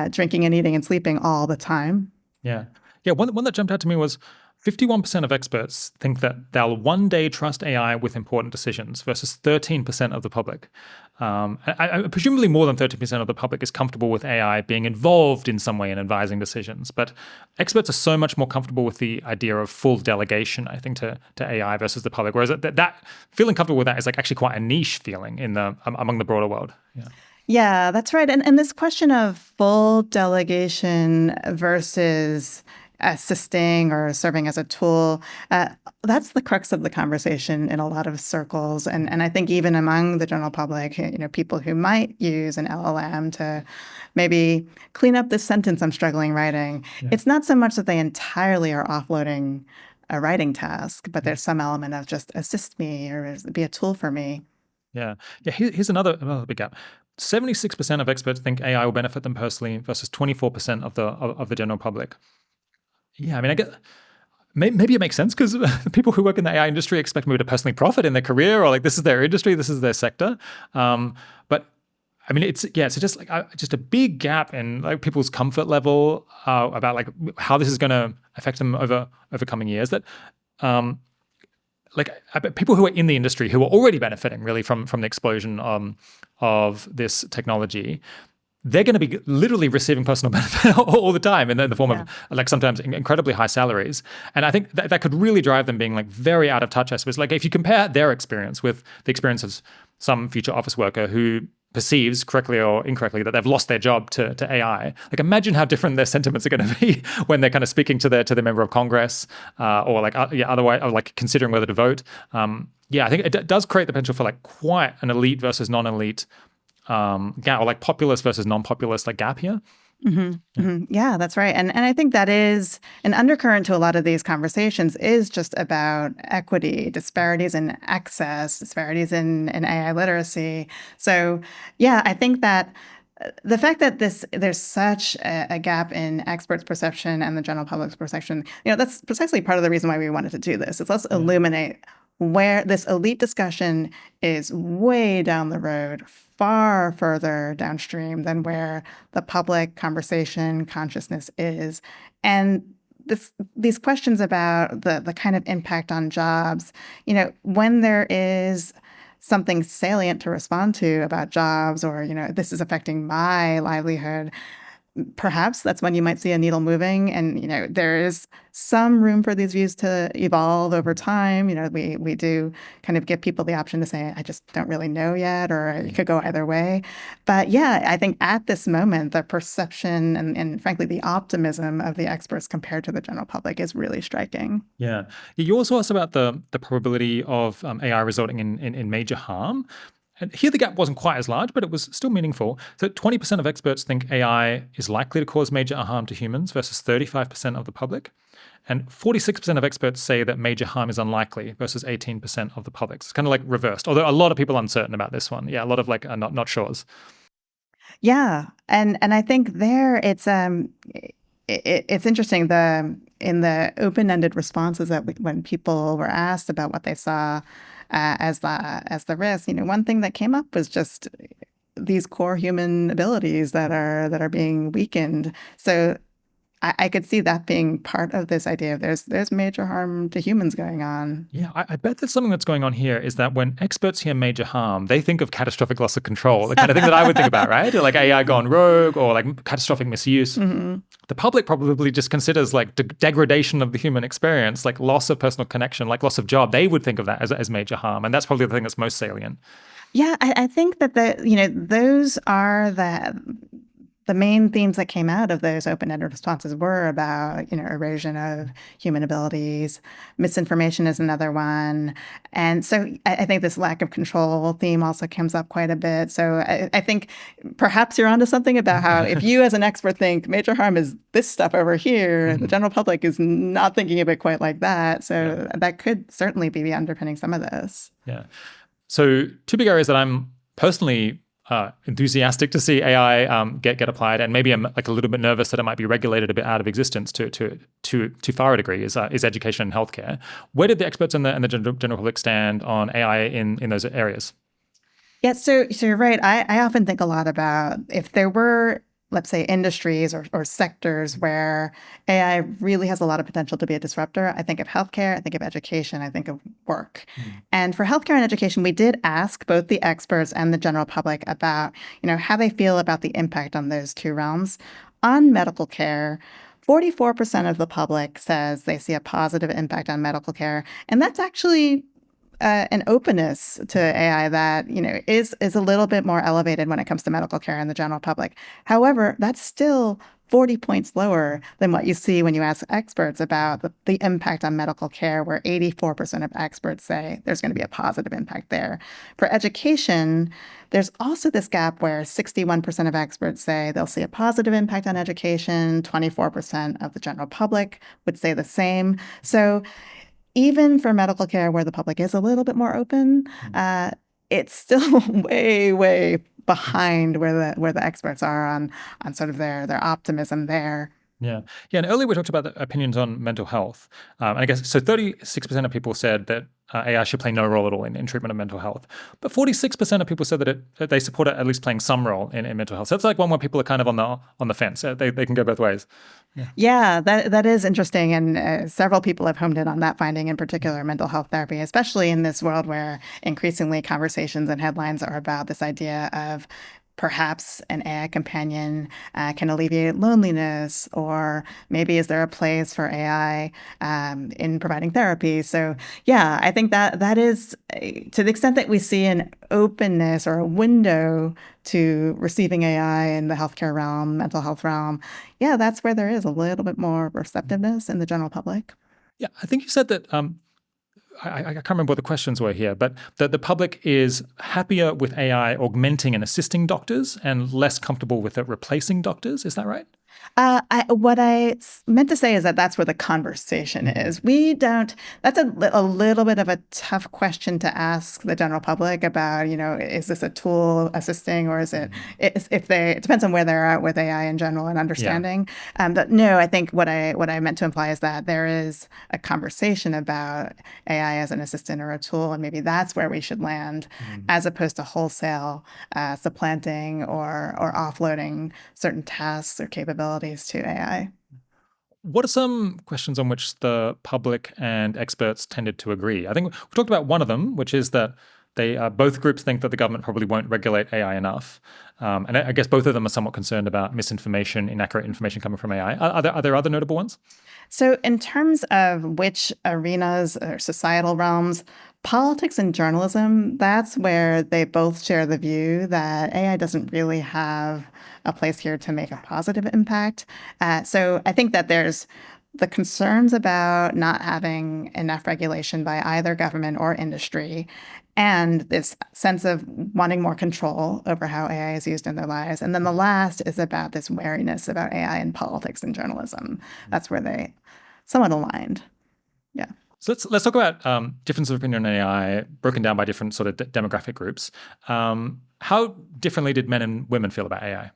drinking and eating and sleeping all the time. Yeah. One that jumped out to me was 51% of experts think that they'll one day trust AI with important decisions versus 13% of the public. Presumably more than 13% of the public is comfortable with AI being involved in some way in advising decisions. But experts are so much more comfortable with the idea of full delegation, I think, to AI versus the public. Whereas that feeling comfortable with that is like actually quite a niche feeling among the broader world. Yeah. Yeah, that's right. And this question of full delegation versus assisting or serving as a tool, that's the crux of the conversation in a lot of circles. And I think even among the general public, people who might use an LLM to maybe clean up this sentence I'm struggling writing, it's not so much that they entirely are offloading a writing task, but there's some element of just assist me or be a tool for me. Yeah. Here's another big gap. 76% of experts think AI will benefit them personally versus 24% of the general public. Yeah, I get maybe it makes sense because people who work in the AI industry expect maybe to personally profit in their career, or like this is their industry, this is their sector. But it's just like just a big gap in like people's comfort level about like how this is going to affect them over coming years. That people who are in the industry who are already benefiting really from the explosion of this technology, they're going to be literally receiving personal benefit all the time in the form of like sometimes incredibly high salaries. And I think that could really drive them being like very out of touch, I suppose. Like if you compare their experience with the experience of some future office worker who perceives correctly or incorrectly that they've lost their job to AI, like imagine how different their sentiments are going to be when they're kind of speaking to the member of Congress or like otherwise, or like considering whether to vote. I think it does create the potential for like quite an elite versus non-elite gap, or like populist versus non-populist like gap here. Yeah, that's right. And I think that is an undercurrent to a lot of these conversations is just about equity, disparities in access, disparities in AI literacy. So yeah, I think that the fact that there's such a gap in experts' perception and the general public's perception, that's precisely part of the reason why we wanted to do this. Let's illuminate where this elite discussion is way down the road, far further downstream than where the public conversation consciousness is. And these questions about the kind of impact on jobs, when there is something salient to respond to about jobs, or, this is affecting my livelihood, perhaps that's when you might see a needle moving. And, there is some room for these views to evolve over time. We do kind of give people the option to say, I just don't really know yet, or it could go either way. But yeah, I think at this moment, the perception and frankly, the optimism of the experts compared to the general public is really striking. Yeah. You also asked about the probability of AI resulting in major harm. And here the gap wasn't quite as large, but it was still meaningful. So 20% of experts think AI is likely to cause major harm to humans versus 35% of the public. And 46% of experts say that major harm is unlikely versus 18% of the public. It's kind of like reversed, although a lot of people are uncertain about this one. Yeah, a lot of not sures. Yeah, and I think there it's interesting in the open-ended responses when people were asked about what they saw as the risk, one thing that came up was just these core human abilities that are being weakened. So I could see that being part of this idea of there's major harm to humans going on. Yeah, I bet that something that's going on here is that when experts hear major harm, they think of catastrophic loss of control, the kind of thing that I would think about, right? Or like AI gone rogue, or like catastrophic misuse. Mm-hmm. The public probably just considers like degradation of the human experience, like loss of personal connection, like loss of job. They would think of that as major harm, and that's probably the thing that's most salient. Yeah, I think that those are the main themes that came out of those open-ended responses were about, erosion of human abilities. Misinformation is another one. And so I think this lack of control theme also comes up quite a bit. So I think perhaps you're onto something about how if you as an expert think major harm is this stuff over here, the general public is not thinking of it quite like that. So that could certainly be underpinning some of this. Yeah. So two big areas that I'm personally enthusiastic to see AI get applied, and maybe I'm like a little bit nervous that it might be regulated a bit out of existence to too far a degree, is education and healthcare. Where did the experts and the general public stand on AI in those areas? Yeah, so you're right. I often think a lot about if there were, let's say, industries or sectors where AI really has a lot of potential to be a disruptor. I think of healthcare, I think of education, I think of work. And for healthcare and education, we did ask both the experts and the general public about, how they feel about the impact on those two realms. On medical care, 44% of the public says they see a positive impact on medical care. And that's actually an openness to AI that is a little bit more elevated when it comes to medical care in the general public. However, that's still 40 points lower than what you see when you ask experts about the impact on medical care, where 84% of experts say there's going to be a positive impact there. For education, there's also this gap where 61% of experts say they'll see a positive impact on education, 24% of the general public would say the same. So even for medical care, where the public is a little bit more open, it's still way, way behind where the experts are on sort of their optimism there. Yeah. And earlier we talked about the opinions on mental health. And I guess so 36% of people said that AI should play no role at all in treatment of mental health. But 46% of people said that they support it at least playing some role in mental health. So that's like one where people are kind of on the fence. They can go both ways. Yeah, that is interesting. And several people have homed in on that finding, in particular, mental health therapy, especially in this world where increasingly conversations and headlines are about this idea of perhaps an AI companion can alleviate loneliness, or maybe is there a place for AI in providing therapy? So yeah, I think that is, to the extent that we see an openness or a window to receiving AI in the healthcare realm, mental health realm, yeah, that's where there is a little bit more receptiveness in the general public. Yeah, I think you said that I can't remember what the questions were here, but that the public is happier with AI augmenting and assisting doctors and less comfortable with it replacing doctors. Is that right? What meant to say is that that's where the conversation is. We don't, that's a little bit of a tough question to ask the general public about, is this a tool assisting or is it, it depends on where they're at with AI in general and Yeah. understanding. But no, I think what I meant to imply is that there is a conversation about AI as an assistant or a tool, and maybe that's where we should land as opposed to wholesale supplanting or offloading certain tasks or capabilities to AI. What are some questions on which the public and experts tended to agree? I think we've talked about one of them, which is that they both groups think that the government probably won't regulate AI enough, and I guess both of them are somewhat concerned about misinformation, inaccurate information coming from AI. Are there other notable ones? So, in terms of which arenas or societal realms, politics and journalism, that's where they both share the view that AI doesn't really have a place here to make a positive impact. So, I think that there's the concerns about not having enough regulation by either government or industry, and this sense of wanting more control over how AI is used in their lives. And then the last is about this wariness about AI in politics and journalism. That's where they somewhat aligned. Yeah. So let's talk about differences of opinion on AI broken down by different sort of demographic groups. How differently did men and women feel about AI?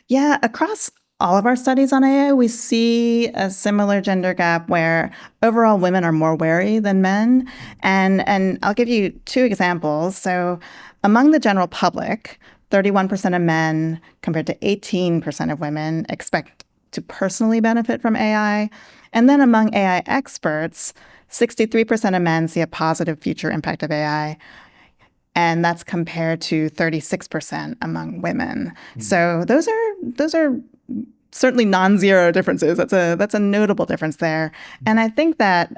Yeah, across all of our studies on AI, we see a similar gender gap where overall women are more wary than men. And I'll give you two examples. So among the general public, 31% of men compared to 18% of women expect to personally benefit from AI. And then among AI experts, 63% of men see a positive future impact of AI, and that's compared to 36% among women. So those are certainly non-zero differences. That's a notable difference there. And I think that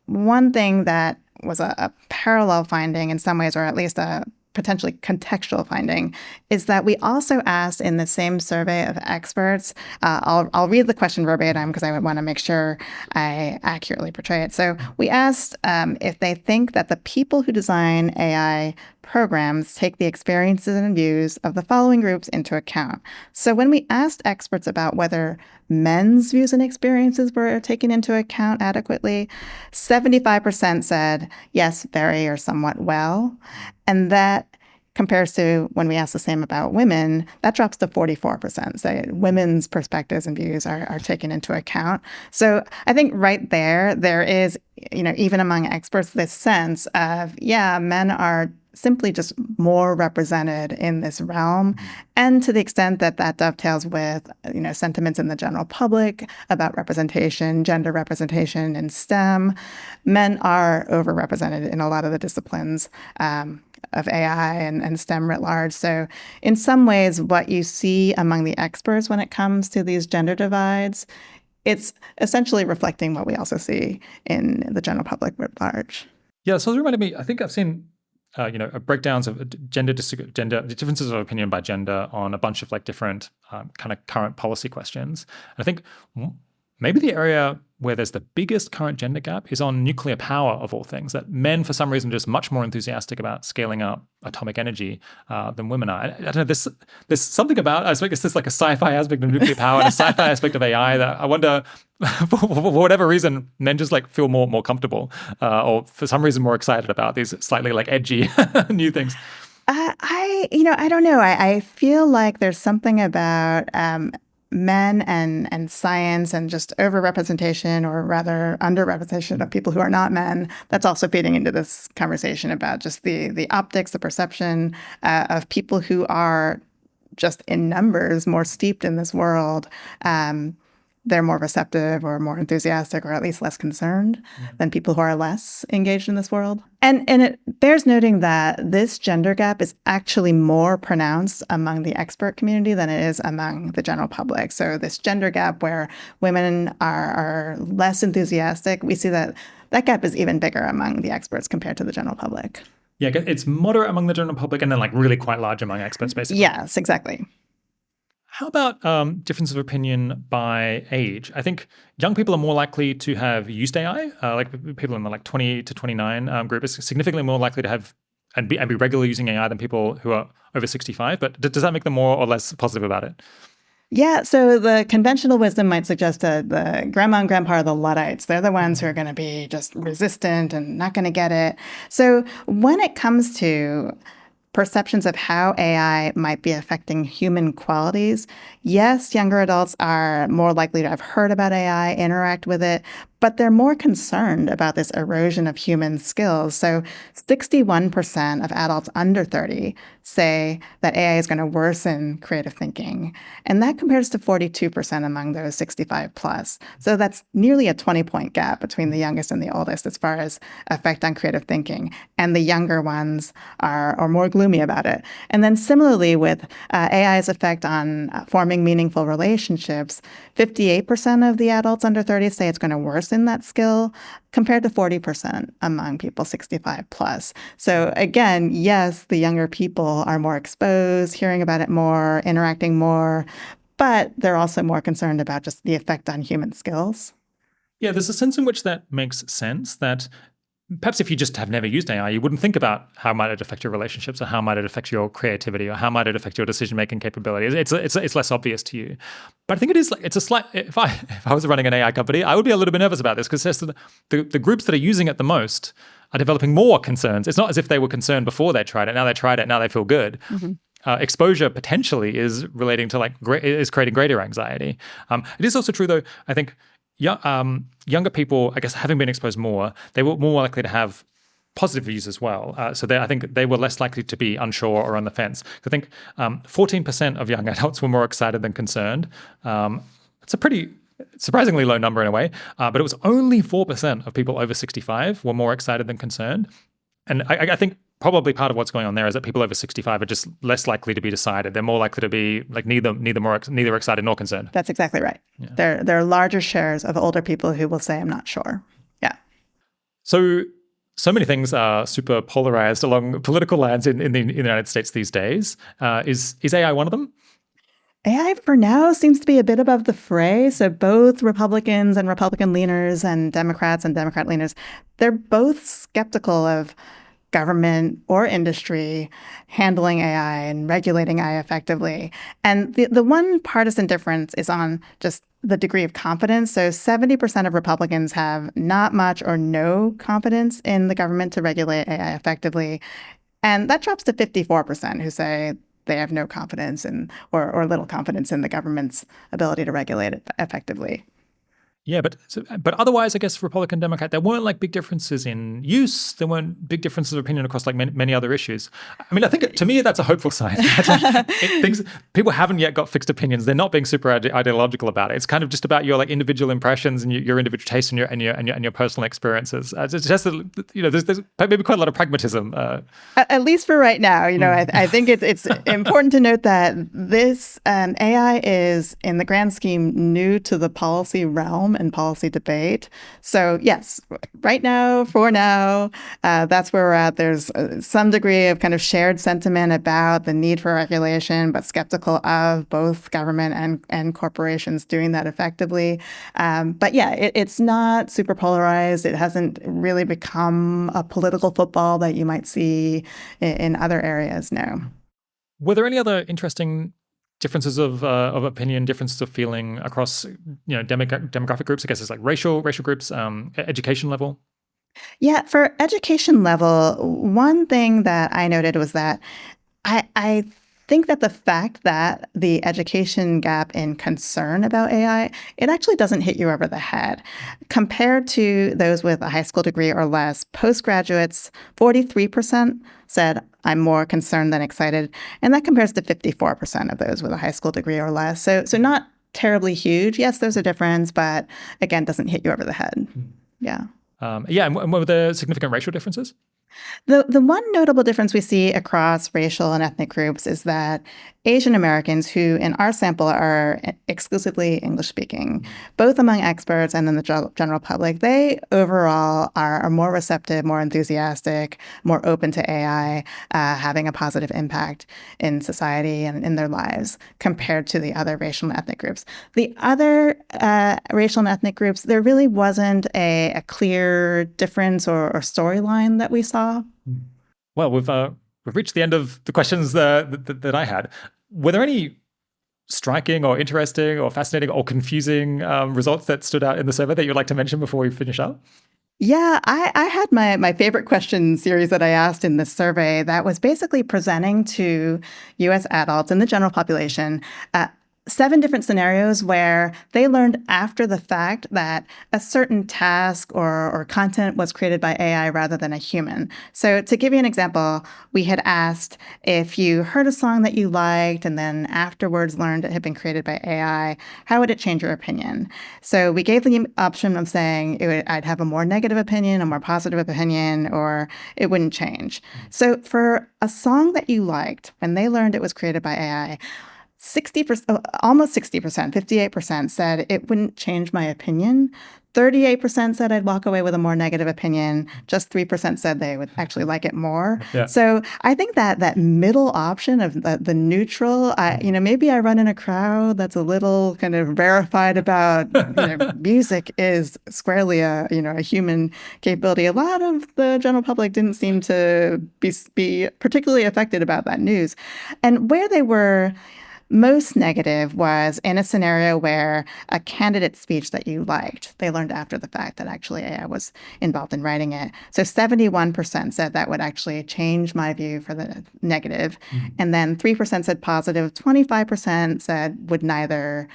one thing that was a parallel finding in some ways, or at least a potentially contextual finding, is that we also asked in the same survey of experts. I'll read the question verbatim because I would want to make sure I accurately portray it. So we asked if they think that the people who design AI programs take the experiences and views of the following groups into account. So when we asked experts about whether men's views and experiences were taken into account adequately, 75% said yes, very or somewhat well. And that compares to when we ask the same about women, that drops to 44%. So women's perspectives and views are taken into account. So I think right there is, even among experts, this sense of, yeah, men are simply just more represented in this realm. And to the extent that that dovetails with, sentiments in the general public about representation, gender representation in STEM, men are overrepresented in a lot of the disciplines of AI and STEM writ large. So in some ways, what you see among the experts when it comes to these gender divides, it's essentially reflecting what we also see in the general public writ large. Yeah, so it reminded me, I think I've seen breakdowns of gender differences of opinion by gender on a bunch of different kind of current policy questions. And I think maybe the area where there's the biggest current gender gap is on nuclear power, of all things, that men, for some reason, are just much more enthusiastic about scaling up atomic energy than women are. I don't know, there's something about, I guess there's like a sci-fi aspect of nuclear power and a sci-fi aspect of AI that I wonder, for whatever reason, men just feel more comfortable or for some reason more excited about these slightly edgy new things. I don't know. I feel like there's something about men and science and just overrepresentation, or rather underrepresentation of people who are not men, that's also feeding into this conversation about just the optics, the perception of people who are just in numbers more steeped in this world. They're more receptive or more enthusiastic or at least less concerned than people who are less engaged in this world. And it bears noting that this gender gap is actually more pronounced among the expert community than it is among the general public. So this gender gap where women are less enthusiastic, we see that gap is even bigger among the experts compared to the general public. Yeah, it's moderate among the general public and then really quite large among experts, basically. Yes, exactly. How about difference of opinion by age? I think young people are more likely to have used AI, people in the 20 to 29 group is significantly more likely to have and be regularly using AI than people who are over 65. But does that make them more or less positive about it? Yeah, so the conventional wisdom might suggest that the grandma and grandpa are the Luddites. They're the ones who are going to be just resistant and not going to get it. So when it comes to perceptions of how AI might be affecting human qualities, yes, younger adults are more likely to have heard about AI, interact with it, but they're more concerned about this erosion of human skills. So 61% of adults under 30 say that AI is going to worsen creative thinking. And that compares to 42% among those 65 plus. So that's nearly a 20-point gap between the youngest and the oldest as far as effect on creative thinking. And the younger ones are more gloomy about it. And then similarly with AI's effect on forming meaningful relationships, 58% of the adults under 30 say it's going to worsen that skill compared to 40% among people 65 plus. So again, yes, the younger people are more exposed, hearing about it more, interacting more, but they're also more concerned about just the effect on human skills. Yeah, there's a sense in which that makes sense, that perhaps if you just have never used AI, you wouldn't think about how might it affect your relationships, or how might it affect your creativity, or how might it affect your decision-making capability. It's less obvious to you. But I think it is it's a slight. If I was running an AI company, I would be a little bit nervous about this, because the groups that are using it the most are developing more concerns. It's not as if they were concerned before they tried it. Now they tried it. Now they feel good. Mm-hmm. Exposure potentially is relating to is creating greater anxiety. It is also true, though, I think. Younger people, I guess, having been exposed more, they were more likely to have positive views as well. So I think they were less likely to be unsure or on the fence. I think 14% of young adults were more excited than concerned. It's a pretty surprisingly low number in a way, but it was only 4% of people over 65 were more excited than concerned. And I think probably part of what's going on there is that people over 65 are just less likely to be decided. They're more likely to be like neither excited nor concerned. That's exactly right. Yeah. There are larger shares of older people who will say, I'm not sure. Yeah. So many things are super polarized along political lines in the United States these days. Is AI one of them? AI for now seems to be a bit above the fray. So both Republicans and Republican leaners and Democrat leaners, they're both skeptical of government or industry handling AI and regulating AI effectively. And the one partisan difference is on just the degree of confidence. So 70% of Republicans have not much or no confidence in the government to regulate AI effectively. And that drops to 54% who say they have no confidence in or little confidence in the government's ability to regulate it effectively. Yeah, but otherwise, I guess Republican, Democrat, there weren't like big differences in use. There weren't big differences of opinion across like many other issues. I mean, I think to me that's a hopeful sign. People haven't yet got fixed opinions. They're not being super ideological about it. It's kind of just about your like individual impressions and your individual tastes and your personal experiences. It's just that, there's maybe quite a lot of pragmatism. At least for right now, I think it's important to note that this AI is in the grand scheme new to the policy realm and policy debate. So yes, right now, for now, that's where we're at. There's some degree of kind of shared sentiment about the need for regulation, but skeptical of both government and corporations doing that effectively. But yeah, it's not super polarized. It hasn't really become a political football that you might see in other areas now. Were there any other interesting differences of opinion, differences of feeling across demographic groups? I guess it's like racial groups, education level. Yeah, for education level, one thing that I noted was that I think that the fact that the education gap in concern about AI, it actually doesn't hit you over the head. Compared to those with a high school degree or less, postgraduates, 43% said, I'm more concerned than excited. And that compares to 54% of those with a high school degree or less. So not terribly huge. Yes, there's a difference, but again, doesn't hit you over the head. Yeah. And what were the significant racial differences? The one notable difference we see across racial and ethnic groups is that Asian Americans, who in our sample are exclusively English speaking, both among experts and in the general public, they overall are more receptive, more enthusiastic, more open to AI, having a positive impact in society and in their lives compared to the other racial and ethnic groups. The other racial and ethnic groups, there really wasn't a clear difference or storyline that we saw. Well, we've reached the end of the questions that I had. Were there any striking or interesting or fascinating or confusing results that stood out in the survey that you'd like to mention before we finish up? Yeah, I had my favorite question series that I asked in this survey that was basically presenting to US adults in the general population 7 different scenarios where they learned after the fact that a certain task or content was created by AI rather than a human. So to give you an example, we had asked if you heard a song that you liked and then afterwards learned it had been created by AI, how would it change your opinion? So we gave the option of saying I'd have a more negative opinion, a more positive opinion, or it wouldn't change. So for a song that you liked, when they learned it was created by AI, 60%, almost 60%, 58% said it wouldn't change my opinion. 38% said I'd walk away with a more negative opinion. Just 3% said they would actually like it more. Yeah. So I think that middle option of the neutral, maybe I run in a crowd that's a little kind of verified about, music is squarely a human capability. A lot of the general public didn't seem to be particularly affected about that news. And where they were most negative was in a scenario where a candidate speech that you liked, they learned after the fact that actually AI was involved in writing it. So 71% said that would actually change my view for the negative. And then 3% said positive, 25% said would neither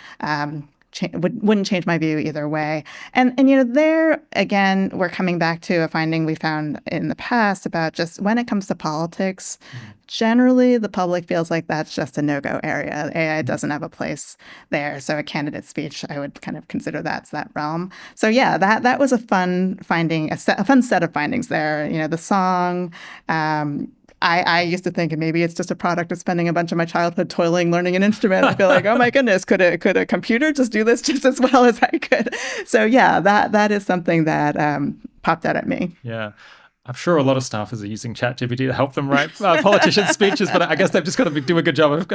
wouldn't change my view either way. And there again, we're coming back to a finding we found in the past about just when it comes to politics, generally the public feels like that's just a no-go area. AI doesn't have a place there. So a candidate speech, I would kind of consider that's that realm. So yeah, that was a fun finding, a fun set of findings there. The song, I used to think maybe it's just a product of spending a bunch of my childhood toiling, learning an instrument. I feel like, oh my goodness, could a computer just do this just as well as I could? So yeah, that is something that popped out at me. Yeah. I'm sure a lot of staffers are using ChatGPT to help them write politicians' speeches, but I guess they've just got to do a good job of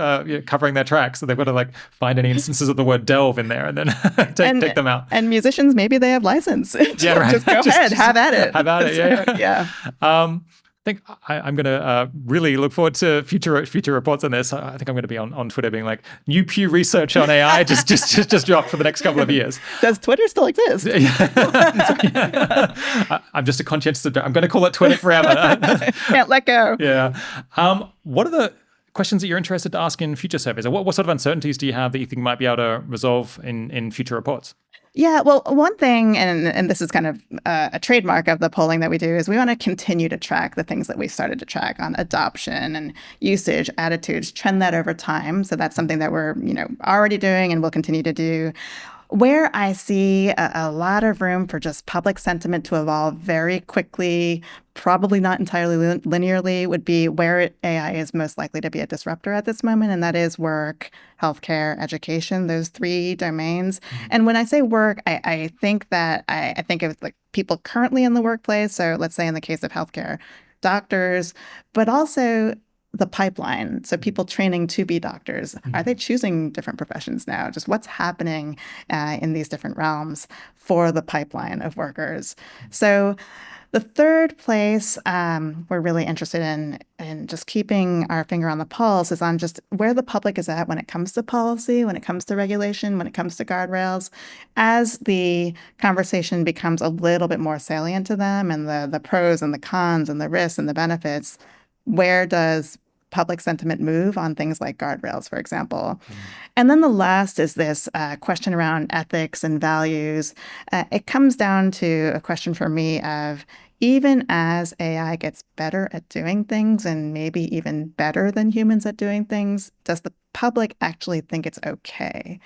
covering their tracks. So they've got to find any instances of the word delve in there and then take them out. And musicians, maybe they have license. Yeah, right. Just go ahead, have at it. Have at it. Yeah. Yeah. I think I'm going to really look forward to future reports on this. I think I'm going to be on Twitter being like, new Pew Research on AI just dropped for the next couple of years. Does Twitter still exist? I'm just a conscientious objector. I'm going to call it Twitter forever. Can't let go. Yeah. What are the questions that you're interested to ask in future surveys? Or what sort of uncertainties do you have that you think might be able to resolve in future reports? Yeah, well, one thing, and this is kind of a trademark of the polling that we do, is we want to continue to track the things that we started to track on adoption and usage, attitudes, trend that over time. So that's something that we're already doing and will continue to do. Where I see a lot of room for just public sentiment to evolve very quickly, probably not entirely linearly, would be where AI is most likely to be a disruptor at this moment, and that is work, healthcare, education, those 3 domains. And when I say work, I think that I think of people currently in the workplace. So let's say in the case of healthcare, doctors, but also the pipeline. So people training to be doctors, are they choosing different professions now? Just what's happening in these different realms for the pipeline of workers. So the third place we're really interested in just keeping our finger on the pulse is on just where the public is at when it comes to policy, when it comes to regulation, when it comes to guardrails. As the conversation becomes a little bit more salient to them and the pros and the cons and the risks and the benefits, where does public sentiment move on things like guardrails, for example? And then the last is this question around ethics and values. It comes down to a question for me of, even as AI gets better at doing things and maybe even better than humans at doing things, does the public actually think it's okay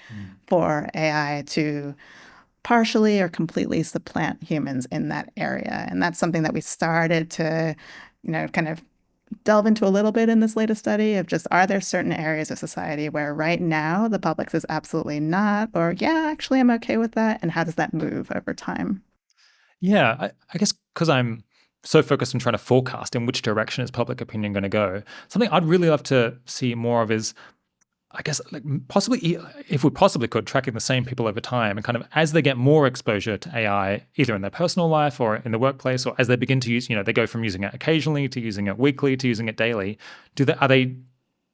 for AI to partially or completely supplant humans in that area? And that's something that we started to, kind of delve into a little bit in this latest study of just, are there certain areas of society where right now the public says absolutely not, or yeah, actually I'm okay with that, and how does that move over time? Yeah, I guess because I'm so focused on trying to forecast in which direction is public opinion going to go, something I'd really love to see more of is, I guess, possibly, if we possibly could, tracking the same people over time and kind of as they get more exposure to AI, either in their personal life or in the workplace, or as they begin to use, they go from using it occasionally to using it weekly to using it daily. Are they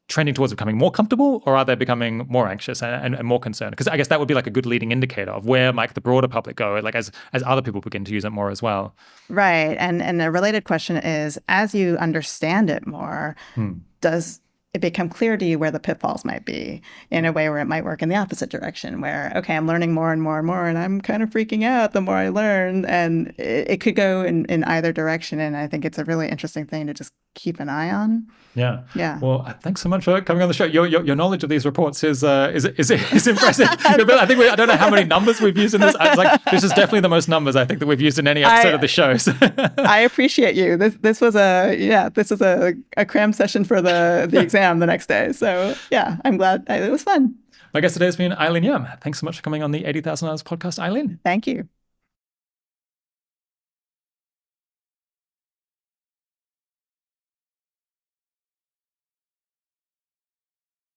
trending towards becoming more comfortable, or are they becoming more anxious and more concerned? Because I guess that would be like a good leading indicator of where might the broader public go, like as other people begin to use it more as well. Right. And a related question is, as you understand it more, does it become clear to you where the pitfalls might be in a way where it might work in the opposite direction, where, okay, I'm learning more and more and more, and I'm kind of freaking out the more I learn. And it could go in either direction. And I think it's a really interesting thing to just keep an eye on. Yeah. Yeah. Well, thanks so much for coming on the show. Your knowledge of these reports is impressive. I don't know how many numbers we've used in this. This is definitely the most numbers I think that we've used in any episode of the show. So. I appreciate you. This was a cram session for the exam the next day. So yeah, I'm glad. It was fun. My guest today has been Eileen Yam. Thanks so much for coming on the 80,000 Hours podcast, Eileen. Thank you.